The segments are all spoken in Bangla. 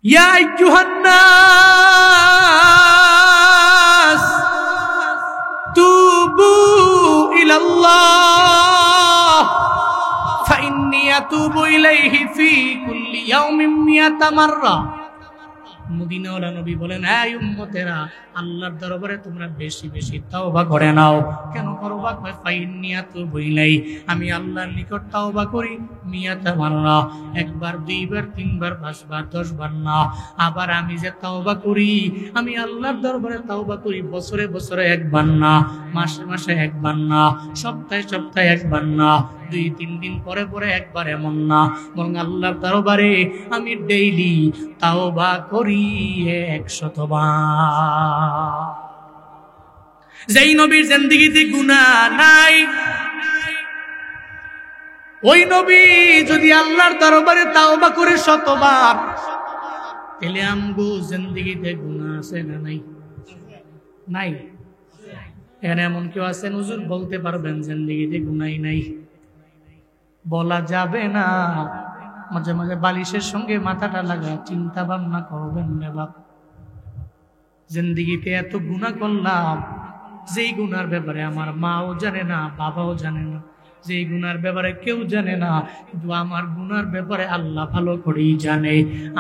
ইয়া আইয়ুহান নাস তুবু ইলাল্লাহ ফাইন্নী আতুবু ইলাইহি ফি কুল্লি ইয়াউমিন মিয়াতা মাররা। মদিনাওয়ালা নবী বলেন, হে উম্মতেরা, আল্লাহর দরবারে তোমরা বেশি বেশি তাওবা করে নাও। কেন করবা? ফাইন্নী আতুবু ইলাইহি, আমি আল্লাহর নিকট তাওবা করি মিয়াতা মাররা, একবার, দুইবার, তিনবার, 5 বার, 10 বার না। আবার আমি যে তাওবা করি, আমি আল্লাহর দরবারে তাওবা করি বছরে বছরে একবার না, মাসে মাসে একবার না, সপ্তাহে সপ্তাহে একবার না, 2-3 দিন পরে পরে একবার, এমন না, বরং আল্লাহর দরবারে আমি ডেইলি তাওবা করি 100 বার। যেই নবীর জিন্দেগিতে গুনাহ নাই, ওই নবী যদি আল্লাহর দরবারে তাওবা করে 100 বার, তাহলে আমগো জিন্দেগিতে গুনাহ আছে না নাই? নাই। এখানে এমন কেউ আছেন হুজুর বলতে পারবেন জিন্দেগিতে গুনাহ নাই? বলা যাবে না। মাঝে মাঝে বালিশের সঙ্গে মাথাটা লাগা চিন্তা ভাবনা করবেন না বাপ, জিন্দেগিতে এত গুনাহ করলাম, যেই গুনার ব্যাপারে আমার মাও জানে না, বাবাও জানে না, যেই গুনার ব্যাপারে কেউ জানে না, কিন্তু আমার গুনার ব্যাপারে আল্লাহ ভালো করেই জানে,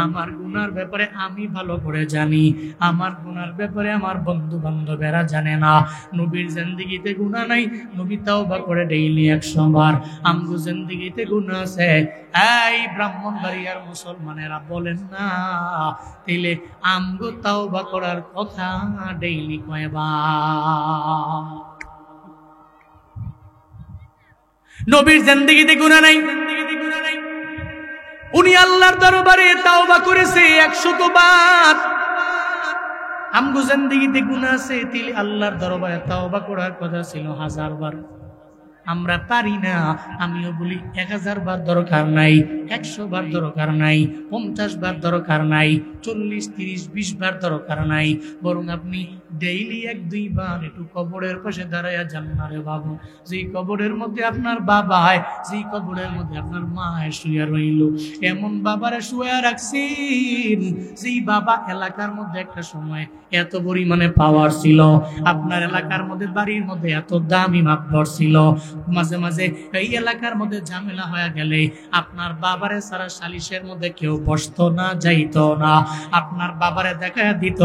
আমার গুনার ব্যাপারে আমি ভালো করে জানি, আমার গুনার ব্যাপারে আমার বন্ধু বান্ধবেরা জানে না। নবীর জিন্দেগিতে গুনাহ নাই, নবী তাওবা করে ডেইলি 100 বার। আমগো জিন্দেগিতে গুনাহ আছে। এই ব্রাহ্মণবাড়িয়ার মুসলমানেরা বলেন না, তাইলে আমগো তাওবা করার কথা ডেইলি কয়বার? নবীর জিন্দেগিতে গুনাহ নাই, উনি আল্লাহর দরবারে তাওবা করেছে 100 বার। আমগো জিন্দেগিতে গুনাহ আছে, তাইলে আল্লাহর দরবারে তাওবা করার কথা ছিল 1000 বার। আমরা পারি না। আমিও বলি 1000 বার দরকার নাই, 100 বার দরকার নাই, 50 বার দরকার নাই, 40, 30, 20 বার দরকার নাই, বরং আপনি ডেইলি 1-2 বার একটু কবরের পাশে দাঁড়ায়া যান না রে বাবু। যেই কবরের মধ্যে আপনার বাবা হয়, যেই কবরের মধ্যে আপনার মা শুয়ে রইল, এমন বাবারে শুয়ে রাখছেন যেই বাবা এলাকার মধ্যে একটা সময় এত পরিমাণে পাওয়ার ছিল, আপনার এলাকার মধ্যে বাড়ির মধ্যে এত দামি মাতবর ছিল, মাঝে মাঝে এই এলাকার মধ্যে ঝামেলা হয়ে গেলে আপনার বাবারে সারা সালিশের মধ্যে কেউ বসতো না, যাইতো না, আপনার বাবারে দেখা দিত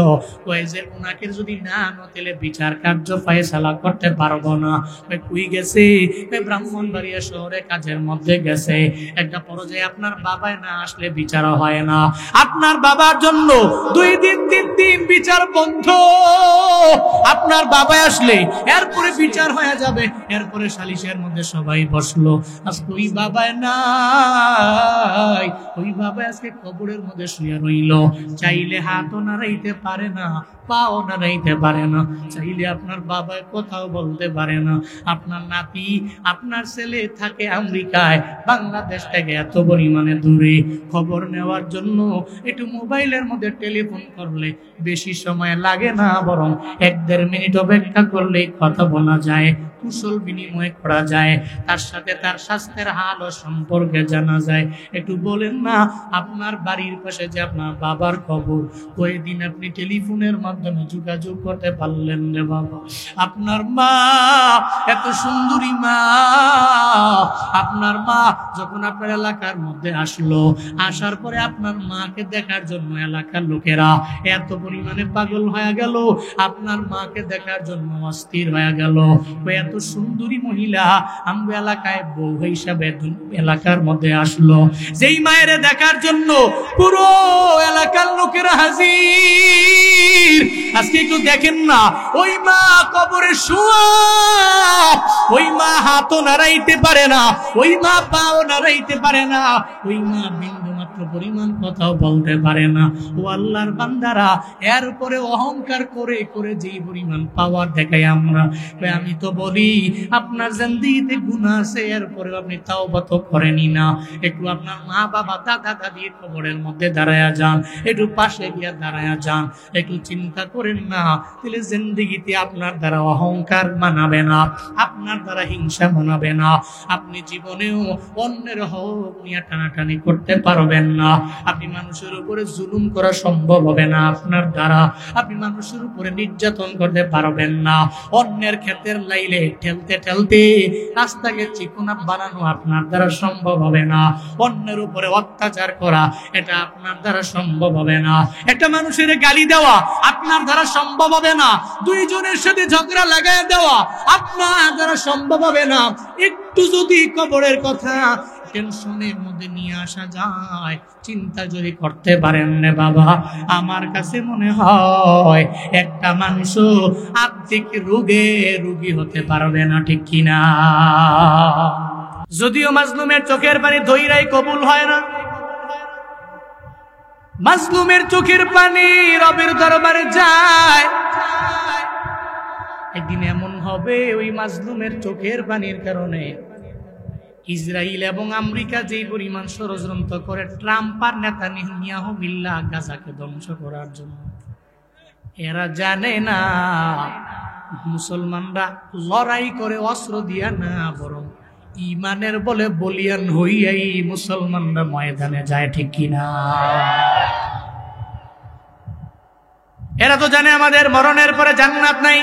ওই যে ওনাকে যদি না নতেলে বিচার কার্য ফয়সালা করতে পারবো না। ওই কুই গেছে, ওই ব্রাহ্মণবাড়িয়া শহরে কাজের মধ্যে গেছে, একটা পর্যায়ে আপনার বাবায় না আসলে বিচার হয় না, আপনার বাবার জন্য 2 দিন 3 দিন বিচার বন্ধ। আপনার বাবা আসলে এরপরে বিচার হয়ে যাবে, এরপরে সালিশের মধ্যে সবাই বসলো। আজকে ওই বাবায় নাই, ওই বাবা আজকে কবরের মধ্যে শুয়ে রইল, চাইলে হাতও নাড়াইতে পারে না, পাও নাড়াইতে পারে না, চাইলে আপনার বাবা কোথাও বলতে পারে না। আপনার নাতি, আপনার ছেলে থাকে আমেরিকায়, বাংলাদেশ থেকে এত পরিমাণে দূরে, খবর নেওয়ার জন্য একটু মোবাইলের মধ্যে টেলিফোন করলে বেশি সময় লাগে না, বরং 1-1.5 মিনিট অপেক্ষা করলেই কথা বলা যায়, কুশল বিনিময় করা যায়, তার সাথে তার স্বাস্থ্যের হাল ও সম্পর্কে জানা যায়। একটু বলেন না, আপনার বাড়ির পাশে যে আপনার বাবার খবর, ওই দিন আপনি টেলিফোনের মাধ্যমে যোগাযোগ করতে পারলেন রে বাবা? আপনার মা, এত সুন্দরী মা, আপনার মা যখন আপনার এলাকার মধ্যে আসলো, আসার পরে আপনার মাকে দেখার জন্য এলাকার লোকেরা এত পরিমাণে পাগল হয়ে গেল, আপনার মাকে দেখার জন্য অস্থির হয়ে গেল। এত সুন্দরী মহিলা আমগো এলাকায় বউ হিসাবে এলাকার মধ্যে আসলো, যেই মায়ের দেখার জন্য পুরো এলাকার লোকেরা হাজির। আজকে একটু দেখেন না, ওই মা কবরে শুয়া, ওই মা হাতও নাড়াইতে পারে না, ওই মা পাও নাড়াইতে পারে না, ওই মা বিন্দু মাত্র পরিমাণ কথাও বলতে পারে না। ও আল্লাহর বান্দারা, এর উপরে অহংকার করে করে যেই পরিমাণ পাওয়ার দেখায় আমরা, আমি তো বলি আপনার জিন্দেগিতে গুনাহ আছে, এরপরে আপনি তাওবা তো করেনই না। একটু আপনার মা বাবা দাদা দাদির কবরের মধ্যে দাঁড়ায়া যান, একটু পাশে গিয়া দাঁড়ায়া যান, একটু চিন্তা করেন না, তাহলে জিন্দেগিতে আপনার দ্বারা অহংকার মানাবে না, আপনার দ্বারা হিংসা মানাবে না, আপনি জীবনেও অন্যের হক নিয়ে টানাটানি করতে পারবেন না। না, আপনি মানুষের উপরে জুলুম করা সম্ভব হবে না আপনার দ্বারা, আপনি মানুষের উপরে নির্যাতন করতে পারবেন না, অন্যের ক্ষেতের লাইলে ঠেলতে ঠেলতে রাস্তাকে চিকনা বানানো আপনার দ্বারা সম্ভব হবে না, অন্যের উপরে অত্যাচার করা এটা আপনার দ্বারা সম্ভব হবে না, একটা মানুষের গালি দেওয়া আপনার দ্বারা সম্ভব হবে না, দুইজনের সাথে ঝগড়া লাগায় দেওয়া আপনার দ্বারা সম্ভব হবে না। একটু যদি কবরের কথা টেনশনের মধ্যে নিয়ে আসা যায়, চিন্তা যদি করতে পারেন না বাবা, আমার কাছে মনে হয় একটা মানুষ আত্মিক রোগী হতে পারবে না, ঠিক কিনা? যদিও মাজলুমের চোখের পানি ধৈরাই কবুল হয় না, মাজলুমের চোখের পানি রবের দরবারে যায়, একদিন এমন হবে ওই মাজলুমের চোখের পানির কারণে ইসরায়েল এবং আমেরিকা যেই পরিমাণ ষড়যন্ত্র করে ট্রাম্প আর নেতানিয়াহু মিল্লা গাজাকে ধ্বংস করার জন্য, এরা জানে না মুসলমানরা লড়াই করে অস্ত্র দিয়া না, বরং ইমানের বলে বলিয়ান হইয়াই মুসলমানরা ময়দানে যায়, ঠিক কিনা? এরা তো জানে আমাদের মরণের পরে জান্নাত নাই,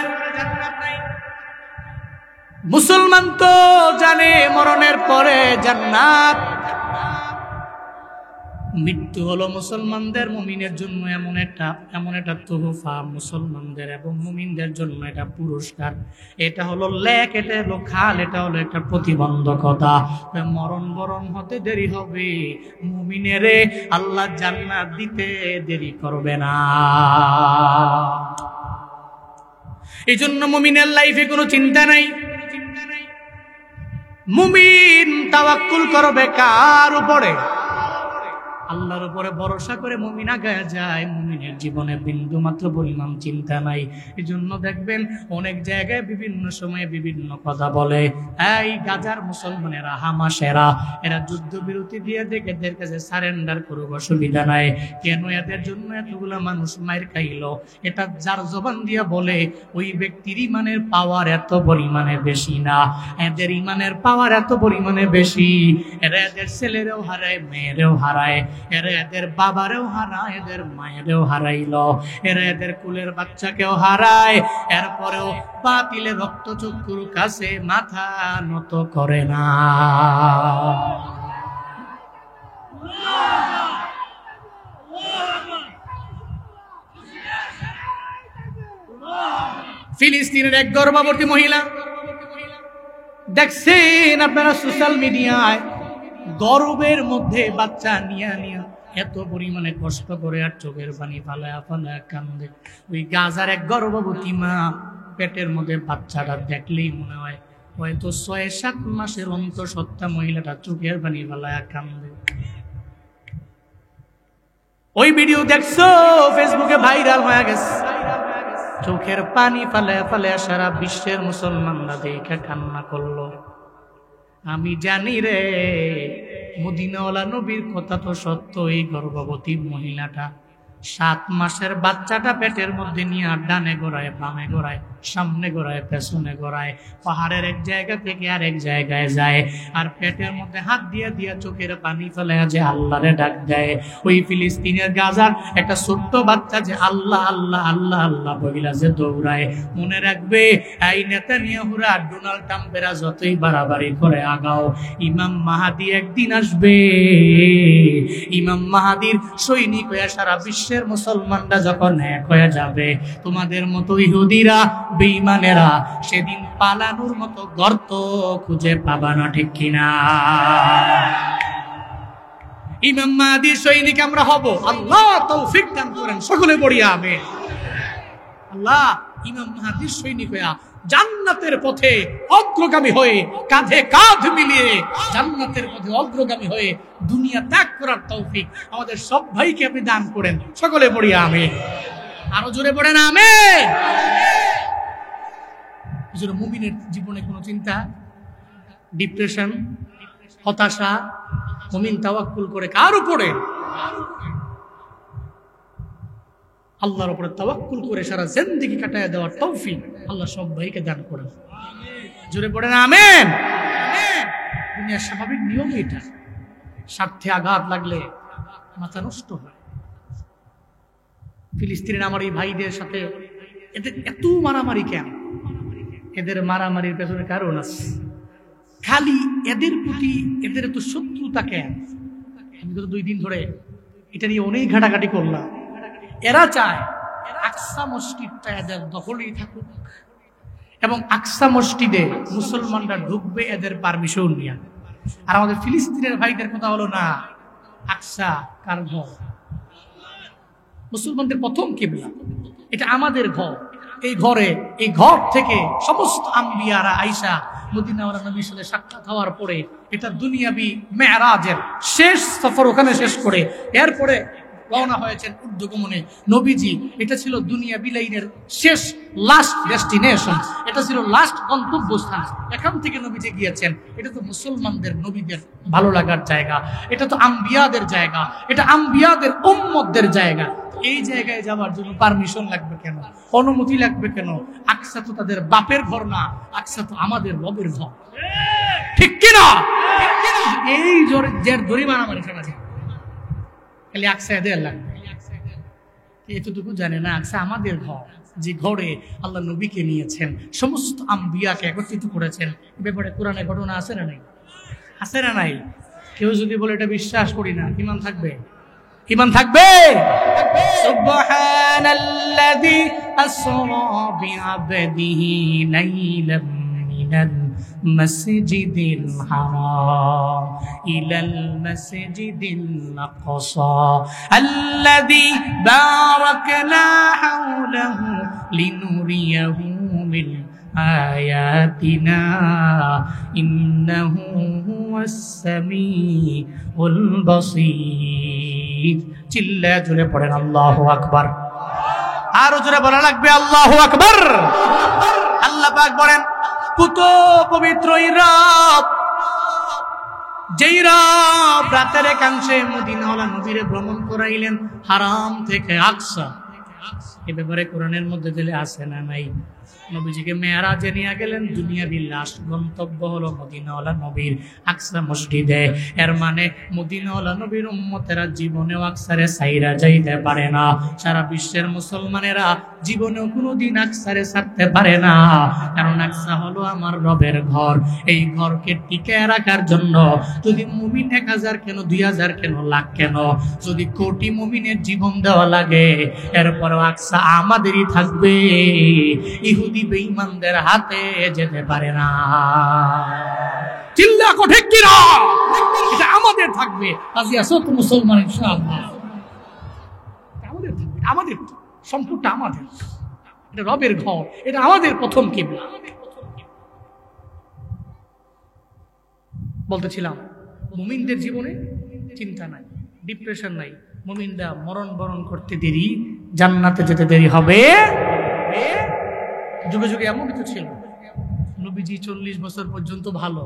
মুসলমান তো জানে মরণের পরে জান্নাত। মৃত্যু হলো মুসলমানদের মুমিনের জন্য এমন একটা তোহফা, মুসলমানদের এবং মুমিনদের জন্য এটা পুরস্কার, এটা হলো লেক, এটা হলো খাল, এটা হলো একটা প্রতিবন্ধকতা। মরণ বরণ হতে দেরি হবে, মুমিনেরে আল্লাহ জান্নাত দিতে দেরি করবে না। এই জন্য মুমিনের লাইফে কোনো চিন্তা নাই, মুমিন তাওয়াক্কুল করবে কার উপরে? আল্লাহর উপরে ভরসা করে মুমিন আগায় যায়, মুমিনের জীবনে বিন্দু মাত্র পরিমাণ চিন্তা নাই। এই জন্য দেখবেন অনেক জায়গায় বিভিন্ন সময়ে বিভিন্ন কথা বলে, এই গাজার মুসলমানেরা হামাসেরা এরা যুদ্ধবিরতি দিয়ে এদের কাছে সারেন্ডার করুক, অসুবিধা নাই, কেন এদের জন্য এতগুলা মানুষ মায়ের খাইল? এটা যার জবান দিয়া বলে ওই ব্যক্তির ইমানের পাওয়ার এত পরিমাণে বেশি না, এদের ইমানের পাওয়ার এত পরিমাণে বেশি, এরা এদের ছেলেরেও হারায়, মেয়েরেও হারায়, এরা এদের বাবারেও হারায়, এদের মায়েরও হারাইল, এরা এদের কুলের বাচ্চাকেও হারায়, এরপরেও বাতিলের রক্তচক্ষুর কাছে মাথা নত করে না। ফিলিস্তিনের এক গর্ভবতী মহিলা দেখছেন আপনারা সোশ্যাল মিডিয়ায়, গর্ভের মধ্যে বাচ্চা নিয়া এত পরিমাণে কষ্ট করে আর চোখের পানি ফালায়া কান্দে। ওই গাজার এক গর্ভবতী মা পেটের মধ্যে বাচ্চাটা দেখলেই মনে হয় হয়তো 6-7 মাসের অন্তঃসত্ত্বা মহিলাটা চোখের পানি ফালায়া কান্দে। ওই ভিডিও দেখছো ফেসবুকে ভাইরাল হয়ে গেছে, চোখের পানি ফালায়া সারা বিশ্বের মুসলমানরা দেখে কান্না করলো। আমি জানি রে মদিনাওয়ালা নবীর কথা তো সত্য, এই গর্ভবতী মহিলাটা 7 মাসের বাচ্চাটা পেটের মধ্যে নিয়ে ডানে গোড়ায়, বামে গোড়ায়, সামনে গোড়ায়, পেছনে গোড়ায়, পাহাড়ের এক জায়গা থেকে আরেক জায়গায় যায়, আর পেটের মধ্যে হাত দিয়ে চোখের পানি ফেলে যে আল্লাহরে ডাক দেয়। ওই ফিলিস্তিনের গাজার একটা ছোট্ট বাচ্চা যে আল্লাহ আল্লাহ আল্লাহ আল্লাহ বইলা যে দৌড়ায়। মনে রাখবে, এই নেতানিয়াহুরা ডোনাল্ড ট্রাম্পেরা যতই বাড়াবাড়ি করে আগাও, ইমাম মাহাদি একদিন আসবে। ইমাম মাহাদির সৈনিক হয়ে সারা বিশ্বের মুসলমানরা যখন এক হয়ে যাবে, তোমাদের মতো ইহুদিরা বেঈমানেরা সেদিন পালানোর মতো গর্ত খুঁজে পাবা না, ঠিক কিনা? ইমাম মাহদির সৈনিক আমরা হব, আল্লাহ তৌফিক দান করেন, সকলে পড়ি আমিন। আল্লাহ ইমাম মাহদির সৈনিক হইয়া জান্নাতের পথে অগ্রগামী হয়ে, কাঁধে কাঁধ মিলিয়ে জান্নাতের পথে অগ্রগামী হয়ে দুনিয়া ত্যাগ করার তৌফিক আমাদের সব ভাইকে আপনি দান করেন, সকলে পড়ি আমিন। আরো জোরে পড়েন আমিন। মুমিনের জীবনে কোনো চিন্তা, ডিপ্রেশন, হতাশা, মুমিন তাওয়াক্কুল করে কার উপরে? আল্লাহর উপরে তাওয়াক্কুল করে সারা জিন্দেগি কাটায় দেওয়ার তৌফিক আল্লাহ সব ভাইকে দান করেন, জোরে পড়েন আমিন। দুনিয়ার স্বাভাবিক নিয়ম এটা, স্বার্থে আঘাত লাগলে মাথা নষ্ট হয়। ফিলিস্তিনের আমার এই ভাইদের সাথে এদের এত মারামারি কেন? এদের মারামারির পেছনে কারণ আছে। খালি এদের প্রতি এদের এত শত্রুতা কেন? আমি তো 2 দিন ধরে এটা নিয়ে অনেক ঘাটাঘাটি করলাম। এরা চায় আকসা মসজিদটা এদের দখলেই থাকুক, এবং আকসা মসজিদে মুসলমানরা ঢুকবে এদের পারমিশন নিয়ে। আর আমাদের ফিলিস্তিনের ভাইদের কথা হলো না, আকসা কার ঘর? মুসলমানদের প্রথম কিবলা, এটা আমাদের ঘর। এই ঘর থেকে সমস্ত আম্বিয়ারা আয়েশা মদিনাওয়ালা নবীর সাথে সাক্ষাৎ হওয়ার পরে এটা দুনিয়াবি মেরাজের শেষ সফর ওখানে শেষ করে এরপরে রওনা হয়েছেন ঊর্ধ্বগমনে নবীজি। এটা ছিল দুনিয়া বিলাইনের শেষ লাস্ট ডেস্টিনেশন, এটা ছিল লাস্ট গন্তব্যস্থান। এখান থেকে নবীজি গিয়েছেন। এটা তো মুসলমানদের নবীদের ভালো লাগার জায়গা, এটা তো আম্বিয়াদের জায়গা, এটা আম্বিয়াদের উম্মতদের জায়গা। এই জায়গায় যাওয়ার জন্য পারমিশন লাগবে কেন? অনুমতি লাগবে কেন? আকসা তো তাদের বাপের ঘর না, আকসা তো আমাদের রবের ঘর, ঠিক কিনা? এই জোরের দড়ি মারামারি শোনা যায় খালি আকসা এদের লাগবে। এতটুকু জানে না আকসা আমাদের ঘর, যে ঘরে আল্লাহ নবীকে নিয়েছেন, সমস্ত আম্বিয়াকে একত্রিত করেছেন। এ ব্যাপারে কোরআনে ঘটনা আছে না নাই? আছে না নাই? কেউ যদি বলে এটা বিশ্বাস করি না, ঈমান থাকবে? ঈমান থাকবে? সুবহানাল্লাযী আসরা বিআবদিহি লাইলাম মিনাল মাসজিদিল হারাম ইলাল মাসজিদিল আকসা আল্লাযী বারাকনা হাওলাহু লিনুরিয়াহু মিন আয়াতিনা ইন্নাহু হুয়াস সামিউল বাসীর। চিল্লা জোরে পড়েন আল্লাহু আকবার। আরো জোরে বলা লাগবে আল্লাহু আকবার। আল্লাহ পাক বলেন, পুত পবিত্র রাত, যেই রাত রাতের একাংশে মদিনাওয়ালা নবীরে ভ্রমণ করাইলেন হারাম থেকে আকসা। এ ব্যাপারে কোরআনের মধ্যে দিলে আছে না নাই? নবীজিকে মেরাজে নিয়ে গেলেন, দুনিয়াবীর লাস্ট গন্তব্য হলো মদিনাওয়ালা নবীর আকসা মসজিদে। এর মানে মদিনাওয়ালা নবীর উম্মতেরা জীবনেও আকসারে সাইরা যাইতে পারে না। সারা বিশ্বের মুসলমানেরা জীবনেও কোনোদিন আকসারে ছাড়তে পারে না, কারণ আকসা হলো আমার রবের ঘর। এই ঘরকে টিকে রাখার জন্য যদি মুমিন 1000 কেন 2000 কেন লাখ কেন যদি কোটি মুমিনের জীবন দেওয়া লাগে, এরপরও আকসা আমাদেরই থাকবে, ইহুদি বেঈমানদের হাতে যেতে পারে না। চিল্লা কো ঠিক কি না? এটা আমাদের থাকবে। আজি আসো তো মুসলমান ইনশাআল্লাহ, আমাদের থাকবে, আমাদের সম্পূর্ণ আমাদের। এটা রবের ঘর, এটা আমাদের প্রথম কিবলা। বলতেছিলাম মুমিনদের জীবনে চিন্তা নাই, ডিপ্রেশন নাই। মুমিনরা মরণ বরণ করতে দেরি, জান্নাতে যেতে দেরি হবে। যুগে যুগে এমন কিছু ছিল, নবীজি 40 বছর পর্যন্ত ভালো,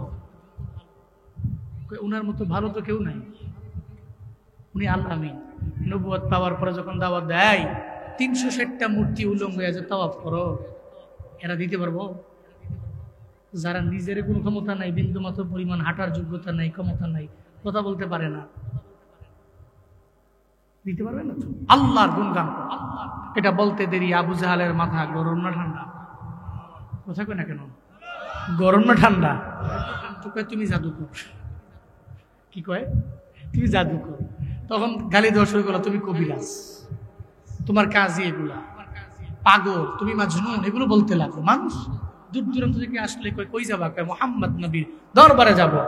উনার মতো ভালো তো কেউ নাই। উনি আল্লাহ আমিন। নবুয়ত পাওয়ার পরে যখন দাওয়াত দেয় 360টা মূর্তি উলঙ্গ হয়ে যে তাওয়াফ করো, এরা দিতে পারবো? যারা নিজের কোনো ক্ষমতা নাই, বিন্দু মাত্র পরিমাণ হাঁটার যোগ্যতা নাই, ক্ষমতা নাই, কথা বলতে পারে না, দিতে পারবে না? আল্লাহর গুণগান। এটা বলতে দেরি আবু জাহালের মাথা গরম না ঠান্ডা? কথা কয় না কেন? গরম না ঠান্ডা? তো কয় তুমি জাদুকর। কি কয়? তুমি জাদুকর। তখন গালি দেওয়া শুরু করলো, তুমি কবিরাজ, তোমার কাজই এগুলা, পাগল, তুমি মাজনুন, এগুলো বলতে লাগলো। মানুষ দূর দূরান্ত থেকে আসলে কই যাবা? কয় মুহাম্মদ নবীর দরবারে যাবো।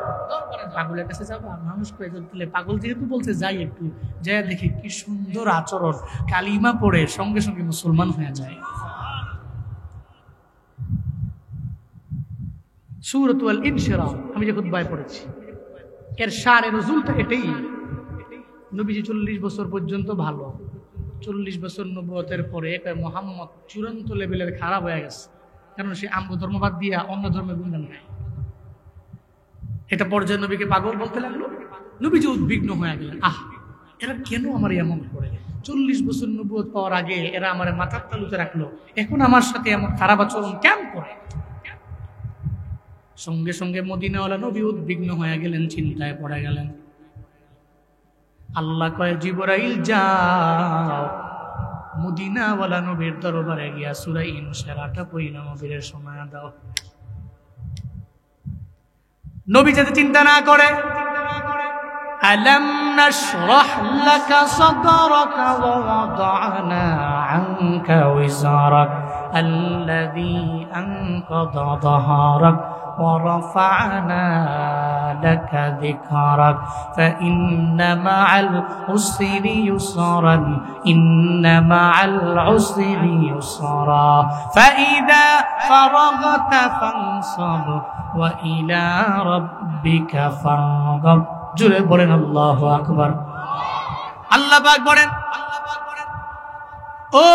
পাগলের কাছে যাবা? মানুষ কয়ে দিলে পাগল যেহেতু বলছে যাই একটু যাই দেখি কি সুন্দর আচরণ, কালিমা পড়ে সঙ্গে সঙ্গে মুসলমান হয়ে যায়। সূরাতুল ইনশিরাহ আমি যে খুতবায় পড়েছি, এর শারে নজুলটা এটাই। নবীজি 40 বছর পর্যন্ত ভালো, 40 বছর নবুয়তের পরে মুহাম্মদ চূড়ান্ত লেভেলের খারাপ হয়ে গেছে, কারণ সে আমগো ধর্মবাদ দিয়া অন্য ধর্মের গুণগান গায়। এটা পর্যায়ে নবীকে পাগল বলতে লাগলো। নবীজি উদ্বিগ্ন হয়ে গেলেন, এরা কেন আমার এমন করে? 40 বছর নবুয়ত পাওয়ার আগে এরা আমার মাথার তালুতে রাখলো, এখন আমার সাথে এমন খারাপ আচরণ কেন করে? সঙ্গে সঙ্গে মদিনাওয়ালা নবী উদ্বিগ্ন হয়ে গেলেন, চিন্তায় পড়ে গেলেন। আল্লাহ কয় জিবরাইল যাও মদিনাওয়ালা নবীর দরবারে গিয়া সূরা ইনশিরাহটা পড়িনা নবীর শোনায়া দাও। নবী যাতে চিন্তা না করে, আলাম নাশরাহ লাকা সাদরাকা ওয়া ওয়াদা'না আনকা ওয়িজারাক আল্লাযী আনকাযা যাহরাক ওয়া রাফা'না লাকা যিকরাক ফাইন্না মা'আল উসরি ইউসরান ইন্না মা'আল উসরি ইউসরা ফাইযা ফারাগতা ফানসাব ওয়া ইলা রাব্বিকা ফারগাব। জোরে বলেন আল্লাহু আকবার। আল্লাহ পাক বলেন, ও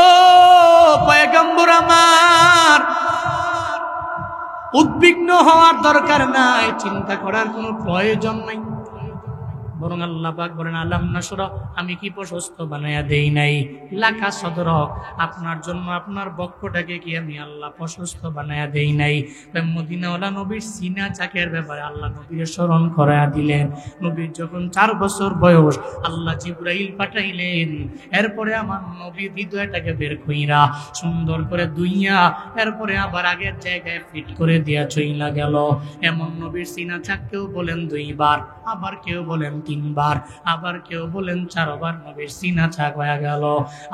পয়গম্বর আমার, উদ্বিগ্ন হওয়ার দরকার নাই, চিন্তা করার কোনো প্রয়োজন নাই। বরং আল্লাহ পাক বলেন, আলাম নাশরাহ, আমি কি প্রশস্ত বানায়া দেই নাই, লাকা সদরক, আপনার জন্য আপনার বক্ষটাকে কি আমি আল্লাহ প্রশস্ত বানায়া দেই নাই। মদিনাওয়ালা নবীর সিনা চাকের ব্যাপারে আল্লাহ নবীর স্মরণ করায়া দিলেন। নবীর যখন 4 বছর বয়স আল্লাহ জিবরাইল পাঠাইলেন, এরপরে আমার নবীর হৃদয়টাকে বের কইরা সুন্দর করে দুইয়া এরপরে আবার আগের জায়গায় ফিট করে দিয়া চইলা গেল। এমন নবীর সিনা চাক কেউ বলেন 2 বার, আবার কেউ বলেন 3 বার, আবার কেউ বলেন 4 বার নবীর সিনা চাক হয়ে গেল।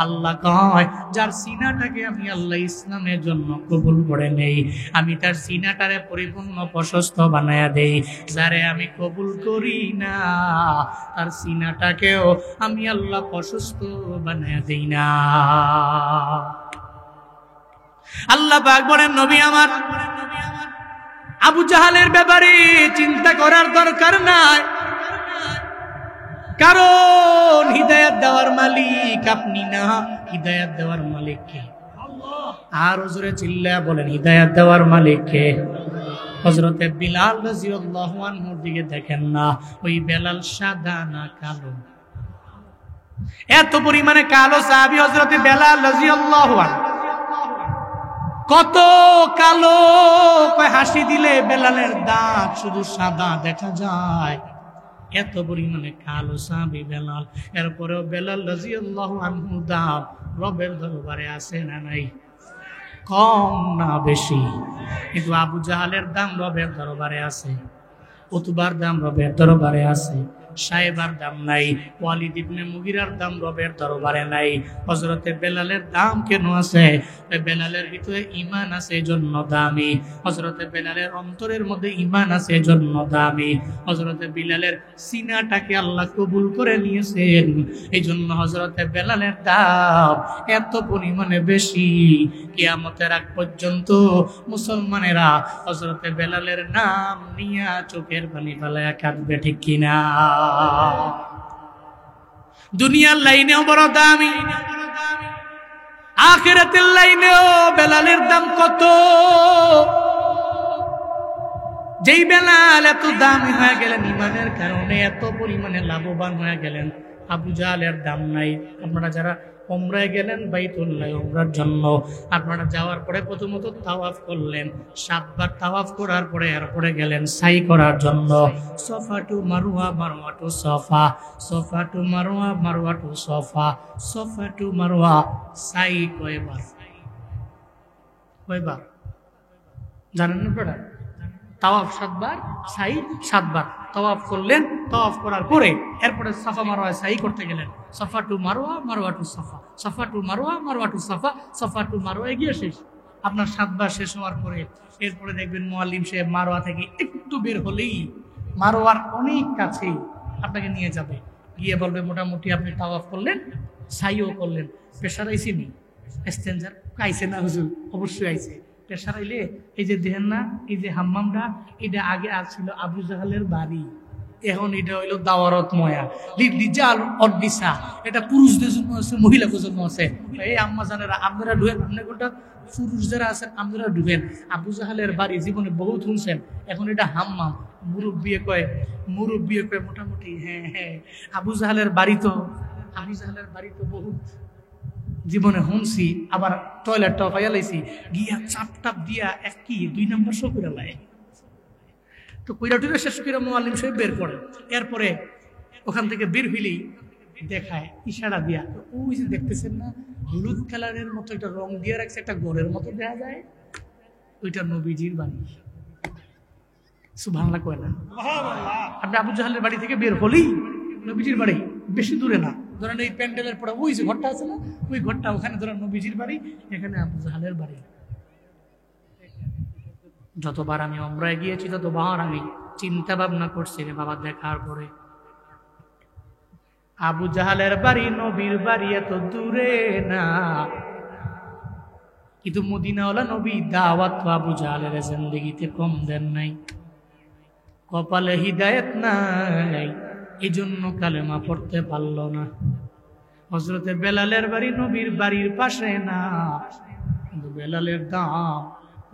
আল্লাহ কয়, যার সিনাটাকে আমি আল্লাহ ইসলামের জন্য কবুল করে নেই, আমি তার সিনাটারে পরিপূর্ণ প্রশস্ত বানায়া দেই। যারে আমি কবুল করি না, তার সিনাটাকেও আমি আল্লাহ প্রশস্ত বানায়া দেই না। আল্লাহ পাক বলেন, নবী আমার, আবু জাহালের ব্যাপারে চিন্তা করার দরকার নাই, কারণ হিদায়াত দেওয়ার মালিক আপনি না, হিদায়াত দেওয়ার মালিক কে? আর হুজুরে চিল্লা বলেন, হিদায়াত দেওয়ার মালিক কে? হযরতে বিলাল রাদিয়াল্লাহু আনহুর দিকে দেখেন না, ওই বেলাল সাদা না কালো? এত পরিমাণে কালো সাহাবী হযরতে বেলাল রাদিয়াল্লাহু আনহু, কত কালো, হাসি দিলে বেলালের দাঁত শুধু সাদা দেখা যায়, এত পরিমাণে কালো সাহাবী বেলাল। এরপরেও বেলাল রাদিয়াল্লাহু আনহু দাম রবের দরবারে আছে না নাই? কম না বেশি? কিন্তু আবু জাহালের দাম রবের দরবারে আছে, উতবার দাম রবের দরবারে আছে, সাহেবার দাম নাই, ওয়ালিদ ইবনে মুগিরার দাম রবের দরবারে নাই। হযরতে বেলালের দাম কেন আছে? বেলালের ভিতরে ঈমান আছে এজন্য দামি, হযরতে বেলালের অন্তরের মধ্যে ঈমান আছে এজন্য দামি, হযরতে বিলালের সিনাটাকে আল্লাহ কবুল করে নিয়েছেন এইজন্য হযরতে বেলালের দাম এত পরিমাণে বেশি। কিয়ামতের আগ পর্যন্ত মুসলমানেরা হযরতে বেলালের নাম নিয়া চোখের পানি ফেলায়া কাঁদবে, ঠিক কিনা? দুনিয়ার লাইনেও বড় দামি, আখিরাতের লাইনেও বেলালের দাম কত। যেই বেলাল এত দামি হয়ে গেলেন ঈমানের কারণে, এত পরিমাণে লাভবান হয়ে গেলেন, আবু জাহলের দাম নাই। আপনারা যারা উমরায় গেলেন বাইতুল্লাহ উমরার জন্য, আপনারা যাওয়ার পরে প্রথমত তাওয়াফ করলেন, 7 বার তাওয়াফ করার পরে এরপরে গেলেন সাই করার জন্য। Safa to Marwa, Marwa to Safa, Safa to Marwa, Marwa to Safa, Safa to Marwa. সাই কয়বার? কয়বার জানেন না আপনারা? তাওয়াফ 7 বার, সাই 7 বার। তাওয়াফ করলেন, তাওয়াফ করার পরে এরপরে সাফা মারওয়া সাই করতে গেলেন। সাফা টু মারওয়া, মারওয়া টু সাফা, সাফা টু মারওয়া, মারওয়া টু সাফা, সাফা টু মারওয়া গিয়ে শেষ। আপনার 7 বার শেষ হওয়ার পরে এরপরে দেখবেন মুআল্লিম সাহেব মারওয়া থেকে একটু বের হলেই মারওয়ার অনেক কাছেই আপনাকে নিয়ে যাবে, গিয়ে বলবে মোটামুটি আপনি তাওয়াফ করলেন, সাইও করলেন, প্রেশার আইসি নি? এক্সচেঞ্জার আইসে না হুজুর? অবশ্যই আইসে। প্রেশার আইলে এই যে দেখেন না, এই যে হাম্মামটা, এটা আগে আর ছিল আবু জাহালের বাড়ি, এখন এটা হইলো দাওয়ারত ময়া রিজাল অডিসা। এটা পুরুষদের জন্য আছে, মহিলাদের জন্য আছে। এই আম্মা জানেরা, আপনারা ঢুকেন, আপনার গোটা পুরুষ যারা আছেন আপনারা ঢুকেন। আবু জাহালের বাড়ি জীবনে বহুত শুনছেন, এখন এটা হাম্মাম। মুরব্বিয়ে কয় মোটামুটি হ্যাঁ হ্যাঁ আবু জাহালের বাড়ি তো, আবু জাহালের বাড়ি তো বহুত জীবনে শুনছি। আবার টয়লেটটাও পাইয়া লাইছি, গিয়া চাপ দিয়া 2 নম্বর শো করে লাই। তো কইরা টুইরা শেষ করে মুআল্লিম সাহেব বের করেন। এরপরে ওখান থেকে বের হইলেই দেখায় ইশারা দিয়া, ওই যে দেখতেছেন না হলুদ কালারের মতো একটা রং দিয়ে রাখছে, একটা গড়ের মতো দেয়া যায়, ওইটা নবীজির বাড়ি। সুবহানাল্লাহ কয় না? আপনি আবু জাহালের বাড়ি থেকে বের হলেই নবীজির বাড়ি, বেশি দূরে না, ধরেন এই প্যান্ডেলের পরে ওই যে ঘরটা আছে না, ওই ঘরটা, ওখানে ধরেন নবীজির বাড়ি, এখানে আবু জাহালের বাড়ি। যতবার আমি উমরায় গিয়েছি ততবার আমি চিন্তা ভাবনা করছি রে বাবা, দেখার পরে আবু জাহালের বাড়ি নবীর বাড়ি এত দূরে না, কিন্তু মদিনাওয়ালা নবী দাওয়াত তো আবু জাহালের জিন্দেগিতে কম দেন নাই, কপালে হিদায়েত নাই, এই জন্য কালেমা পড়তে পারল না। হযরতে বেলালের বাড়ি নবীর বাড়ির পাশে না, কিন্তু বেলালের দাম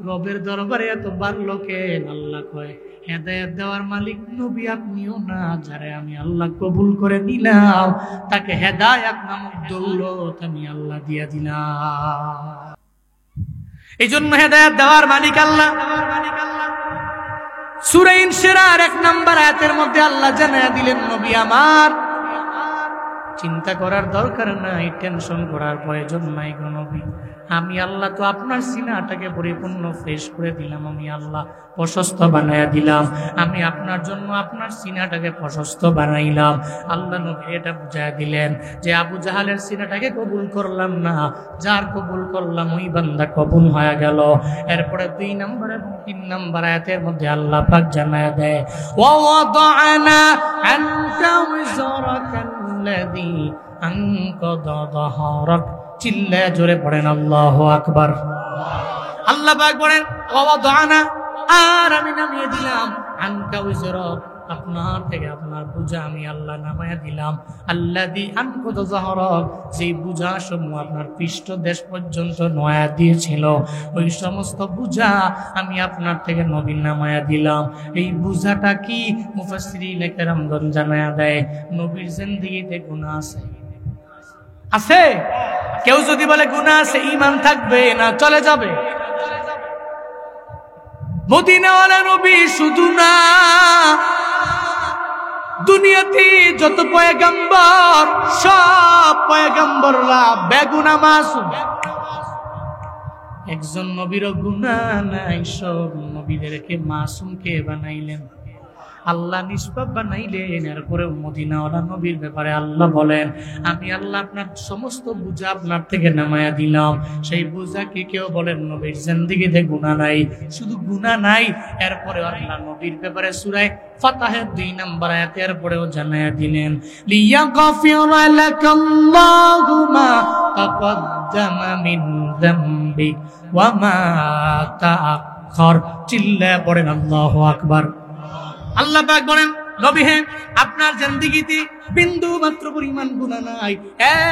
রবের দরবারে এত বাড়লো কেন? আল্লাহ কয় হেদায়েত দেওয়ার মালিক নবী আপনিও না, যারে আমি আল্লাহ কবুল করে নিলাম তাকে হেদায়েত নামক দৌলত আমি আল্লাহ দিয়া দিলাম। এই জন্য হেদায়েত দেওয়ার মালিক আল্লাহ। সূরা ইনশিরার 1 নম্বর আয়াতের মধ্যে আল্লাহ জানায়া দিলেন, নবী আমার চিন্তা করার দরকার নাই, টেনশন করার প্রয়োজন নাই গো নবী, আমি আল্লাহ তো আপনার সিনাটাকে পরিপূর্ণ ফ্রেশ করে দিলাম, আমি আল্লাহ প্রশস্ত বানায়া দিলাম, আমি আপনার জন্য আপনার সিনাটাকে প্রশস্ত বানাইলাম। আল্লাহ নবী এটা বুঝায়া দিলেন যে আবু জাহালের সিনাটাকে কবুল করলাম না, যার কবুল করলাম ওই বান্দা কবুল হয়ে গেল। এরপরে 2 নম্বর এবং 3 নম্বর আয়াতের মধ্যে আল্লাহ পাক জানায়া দেয়, ওয়া ওয়াদানা আনকা ওয়াজরাকাল্লাযী আনকাদা যাহরাক, চিল্লায় জোরে পড়েন আল্লাহু আকবার। আল্লাহ পাক বলেন ওয়া ওয়াদানা, আর আমি নামিয়ে দিলাম, আনকা ওয়াজরাক, আপনার থেকে আপনার বোঝা আমি আল্লাহ নামায়া দিলাম, আল্লাযী আনকাদা যাহরাক, যে বোঝা সমূহ আপনার পৃষ্ঠদেশ পর্যন্ত নয়া দিয়েছিল, ওই সমস্ত বোঝা আমি আপনার থেকে নবী নামায়া দিলাম। এই বোঝাটা কি? মুফাসসিরিন কেরামগণ জানায়া দেয়, নবীর জিন্দেগিতে গুনাহ আছে, আছে। কেউ যদি বলে গুনাহ আছে, ঈমান থাকবে না, চলে যাবে। মদিনাওয়ালা নবী শুধু না, দুনিয়াতে যত পয়গম্বর, সব পয়গম্বররা বেগুনাহ মাসুম, একজন নবীরও গুনাহ নাই। সব নবীদেরকে মাসুম কে বানাইলেন? আল্লাহ নিষ্পাপ বানাইলেন। এরপরে মদিনাওয়ালা নবীর ব্যাপারে আল্লাহ বলেন, আমি আল্লাহ আপনার সমস্ত বোঝা আপনার থেকে নামায়া দিলাম। সেই বোঝা কি কেউ বলেন নবীর জিন্দেগিতে গুনাহ নাই? শুধু গুনাহ নাই, এরপরে আল্লাহ নবীর ব্যাপারে সূরা ফাতহের 2 নম্বর আয়াতের পরেও জানায়া দিলেন, লিয়াগফিরা লাকাল্লাহু মা তাকদ্দামা মিন যামবিক ওয়া মা তাআখার। চিল্লায়ে পড়েন আল্লাহু আকবার। আল্লাহ পাক বলেন, নবী হে, আপনার জিন্দেগিতে বিন্দু মাত্র পরিমাণ গুনাহ নাই,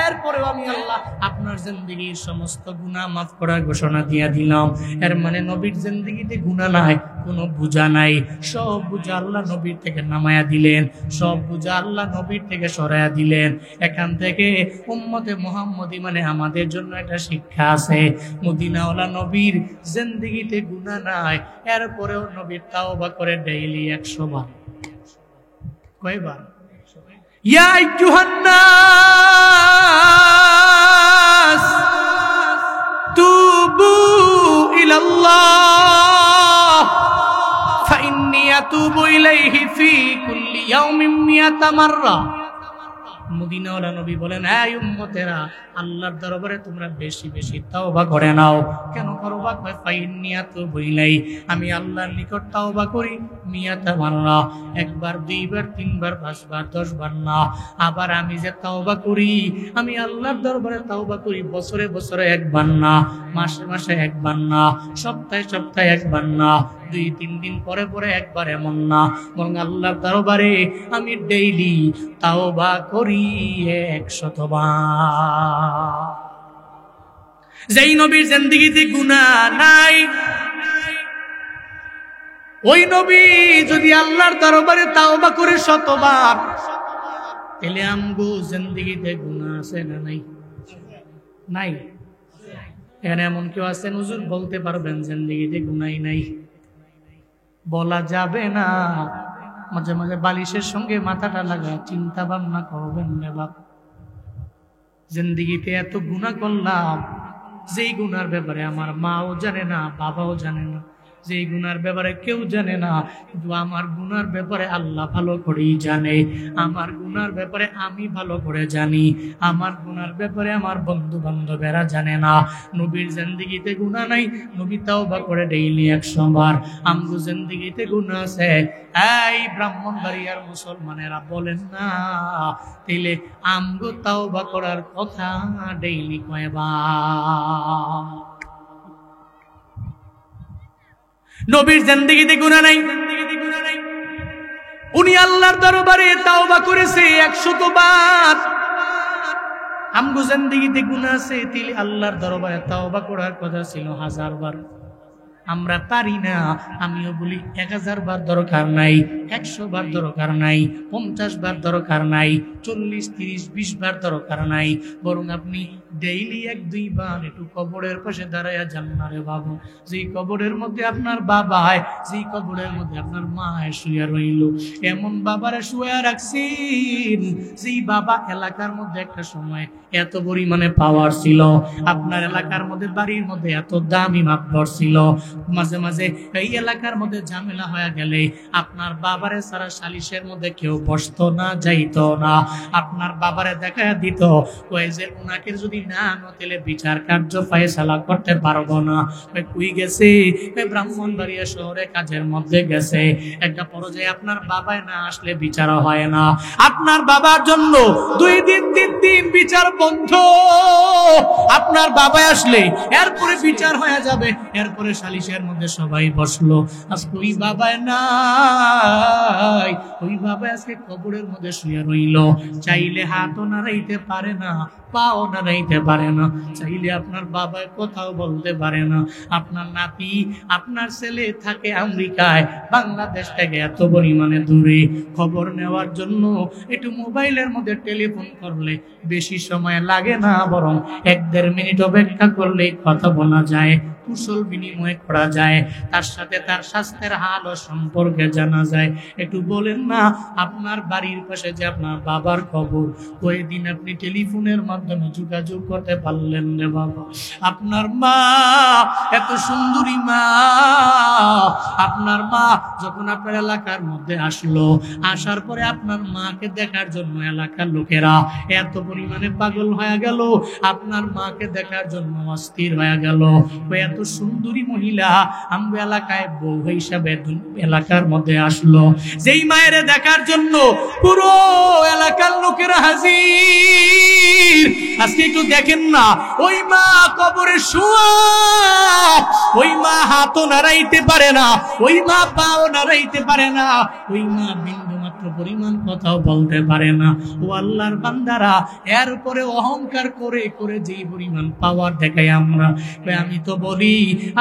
এরপরেও আমি আল্লাহ আপনার জিন্দেগির সমস্ত গুনাহ মাফ করার ঘোষণা দিয়ে দিলাম। এর মানে নবীর জিন্দেগিতে গুনাহ নাই, কোনো বোঝা নাই, সব বোঝা আল্লাহ নবীর থেকে নামায়া দিলেন, সব বোঝা আল্লাহ নবীর থেকে সরায়া দিলেন। এখান থেকে উম্মতে মুহাম্মদী মানে আমাদের জন্য একটা শিক্ষা আছে, মদিনাওয়ালা নবীর জিন্দেগিতে গুনাহ নাই, এরপরেও নবী তাওবা করে ডেইলি 100 বার। কয়বার? ইয়া আইয়ুহান নাস তুবু ইলাল্লাহ ফাইন্নী আতুবু ইলাইহি ফি কুল্লি ইয়াউমিন 100 মাররা। মদিনাওয়ালা নবী বলেন, হে উম্মতেরা, আল্লাহর দরবারে তোমরা বেশি বেশি তাওবা করে নাও। কেন করবা? কয় ফাইন্নী আতুবু ইলাইহি, আমি আল্লাহর নিকট তাওবা করি 100 মাররা, একবার, 2 বার, 3 বার, 5 বার, 10 বার না। আবার আমি যে তাওবা করি, আমি আল্লাহর দরবারে তাওবা করি বছরে বছরে 1 বার না, মাসে মাসে 1 বার না, সপ্তাহে সপ্তাহে 1 বার না, 2-3 দিন পরে পরে 1 বার, এমন না, বরং আল্লাহর দরবারে আমি ডেইলি তাওবা করি 100 বার। যেই নবীর জিন্দেগিতে গুনাহ নাই, ওই নবী যদি আল্লাহর দরবারে তাওবা করে 100 বার, তাহলে আমগো জিন্দেগিতে গুনাহ আছে না নাই? নাই। এখানে এমন কেউ আছেন হুজুর বলতে পারবেন জিন্দেগিতে গুনাহই নাই? বলা যাবে না। মাঝে মাঝে বালিশের সঙ্গে মাথাটা লাগায় চিন্তা ভাবনা করবেন না বাপ, জিন্দেগিতে এত গুনাহ করলাম, যেই গুনার ব্যাপারে আমার মাও জানে না, বাবাও জানে না, যেই গুনার ব্যাপারে কেউ জানে না, কিন্তু আমার গুনার ব্যাপারে আল্লাহ ভালো করেই জানে। আমার গুনার ব্যাপারে আমি ভালো করে জানি, আমার গুনার ব্যাপারে আমার বন্ধু বান্ধবেরা জানে না। নবীর জিন্দেগিতে গুনাহ নাই, নবী তাওবা করে ডেইলি 100 বার। আমগো জিন্দেগিতে গুনাহ আছে। এই ব্রাহ্মণবাড়িয়ার মুসলমানেরা বলেন না, তাইলে আমগো তাওবা করার কথা ডেইলি কয়বার? নবীর জিন্দেগিতে গুনাহ নাই, উনি আল্লাহর দরবারে তাওবা করেছে 100 বার। আমগো জিন্দেগিতে গুনাহ আছে, তাইলে আল্লাহর দরবারে তাওবা করার কথা ছিল 1000 বার। আমরা পারি না। আমিও বলি 1000 বার দরকার নাই, 100 বার দরকার নাই, 50 বার দরকার নাই, 40, 30, 20 বার দরকার নাই। বরং আপনি ডেইলি 1-2 বার একটু কবরের পাশে দাঁড়ায়া যান না রে বাবু। যেই কবরের মধ্যে আপনার বাবা, যেই কবরের মধ্যে আপনার মা শুয়ে রইল, এমন বাবারে শুয়ে রাখছেন যেই বাবা এলাকার মধ্যে একটা সময় এত পরিমাণে পাওয়ার ছিল। আপনার এলাকার মধ্যে, বাড়ির মধ্যে এত দামি মাতবর ছিল। মাঝে মাঝে এই এলাকার মধ্যে ঝামেলা হয়ে গেলে আপনার বাবারে সারা সালিশের মধ্যে কেউ বসতো না, যাইতো না। আপনার বাবারে দেখা দিত, ওই যে উনাকে যদি না আনতেলে বিচার কার্য ফয়সালা করতে পারবো না। ওই কই গেছে? ওই ব্রাহ্মণবাড়িয়া শহরে কাজের মধ্যে গেছে। একটা পর্যায়ে আপনার বাবায় না আসলে বিচার হয় না। আপনার বাবার জন্য 2 দিন 3 দিন বিচার বন্ধ। আপনার বাবা আসলে এরপরে বিচার হয়ে যাবে, এরপরে সালিশের মধ্যে সবাই বসলো। আজকে ওই বাবায় নাই, ওই বাবা আজকে কবরের মধ্যে শুয়ে রইল। চাইলে হাতও নাড়াইতে পারে না, পাও নাড়াইতে পারে না, চাইলে আপনার বাবায় কথাও বলতে পারে না। আপনার নাতি, আপনার ছেলে থাকে আমেরিকায়, বাংলাদেশ থেকে এত পরিমাণে দূরে। খবর নেওয়ার জন্য একটু মোবাইলের মধ্যে টেলিফোন করলে বেশি সময় লাগে না, বরং 1-1.5 মিনিট অপেক্ষা করলেই কথা বলা যায়, কুশল বিনিময় করা যায়, তার সাথে তার স্বাস্থ্যের হাল ও সম্পর্কে জানা যায়। একটু বলেন না, আপনার বাড়ির পাশে যে আপনার বাবার খবর, ওই দিন আপনি টেলিফোনের মাধ্যমে যোগাযোগ করতে পারলেন রে বাবা? আপনার মা এত সুন্দরী মা, আপনার মা যখন আপনার এলাকার মধ্যে আসলো, আসার পরে আপনার মাকে দেখার জন্য এলাকার লোকেরা এত পরিমাণে পাগল হয়ে গেল, আপনার মাকে দেখার জন্য অস্থির হয়ে গেল। এত সুন্দরী মহিলা আমরা এলাকায় বউ হিসাবে এলাকার মধ্যে আসলো, যেই মায়ের দেখার জন্য পুরো এলাকার লোকেরা হাজির। আজকে একটু দেখেন না, ওই মা কবরে শুয়া, ওই মা হাতও নাড়াইতে পারে না, ওই মা পাও নাড়াইতে পারে না, ওই মা বিন্দু মাত্র পরিমাণ কথাও বলতে পারে না। ও আল্লাহর বান্দারা, এরপরে অহংকার করে করে যেই পরিমাণ পাওয়ার দেখাই আমরা। আমি তো বলি,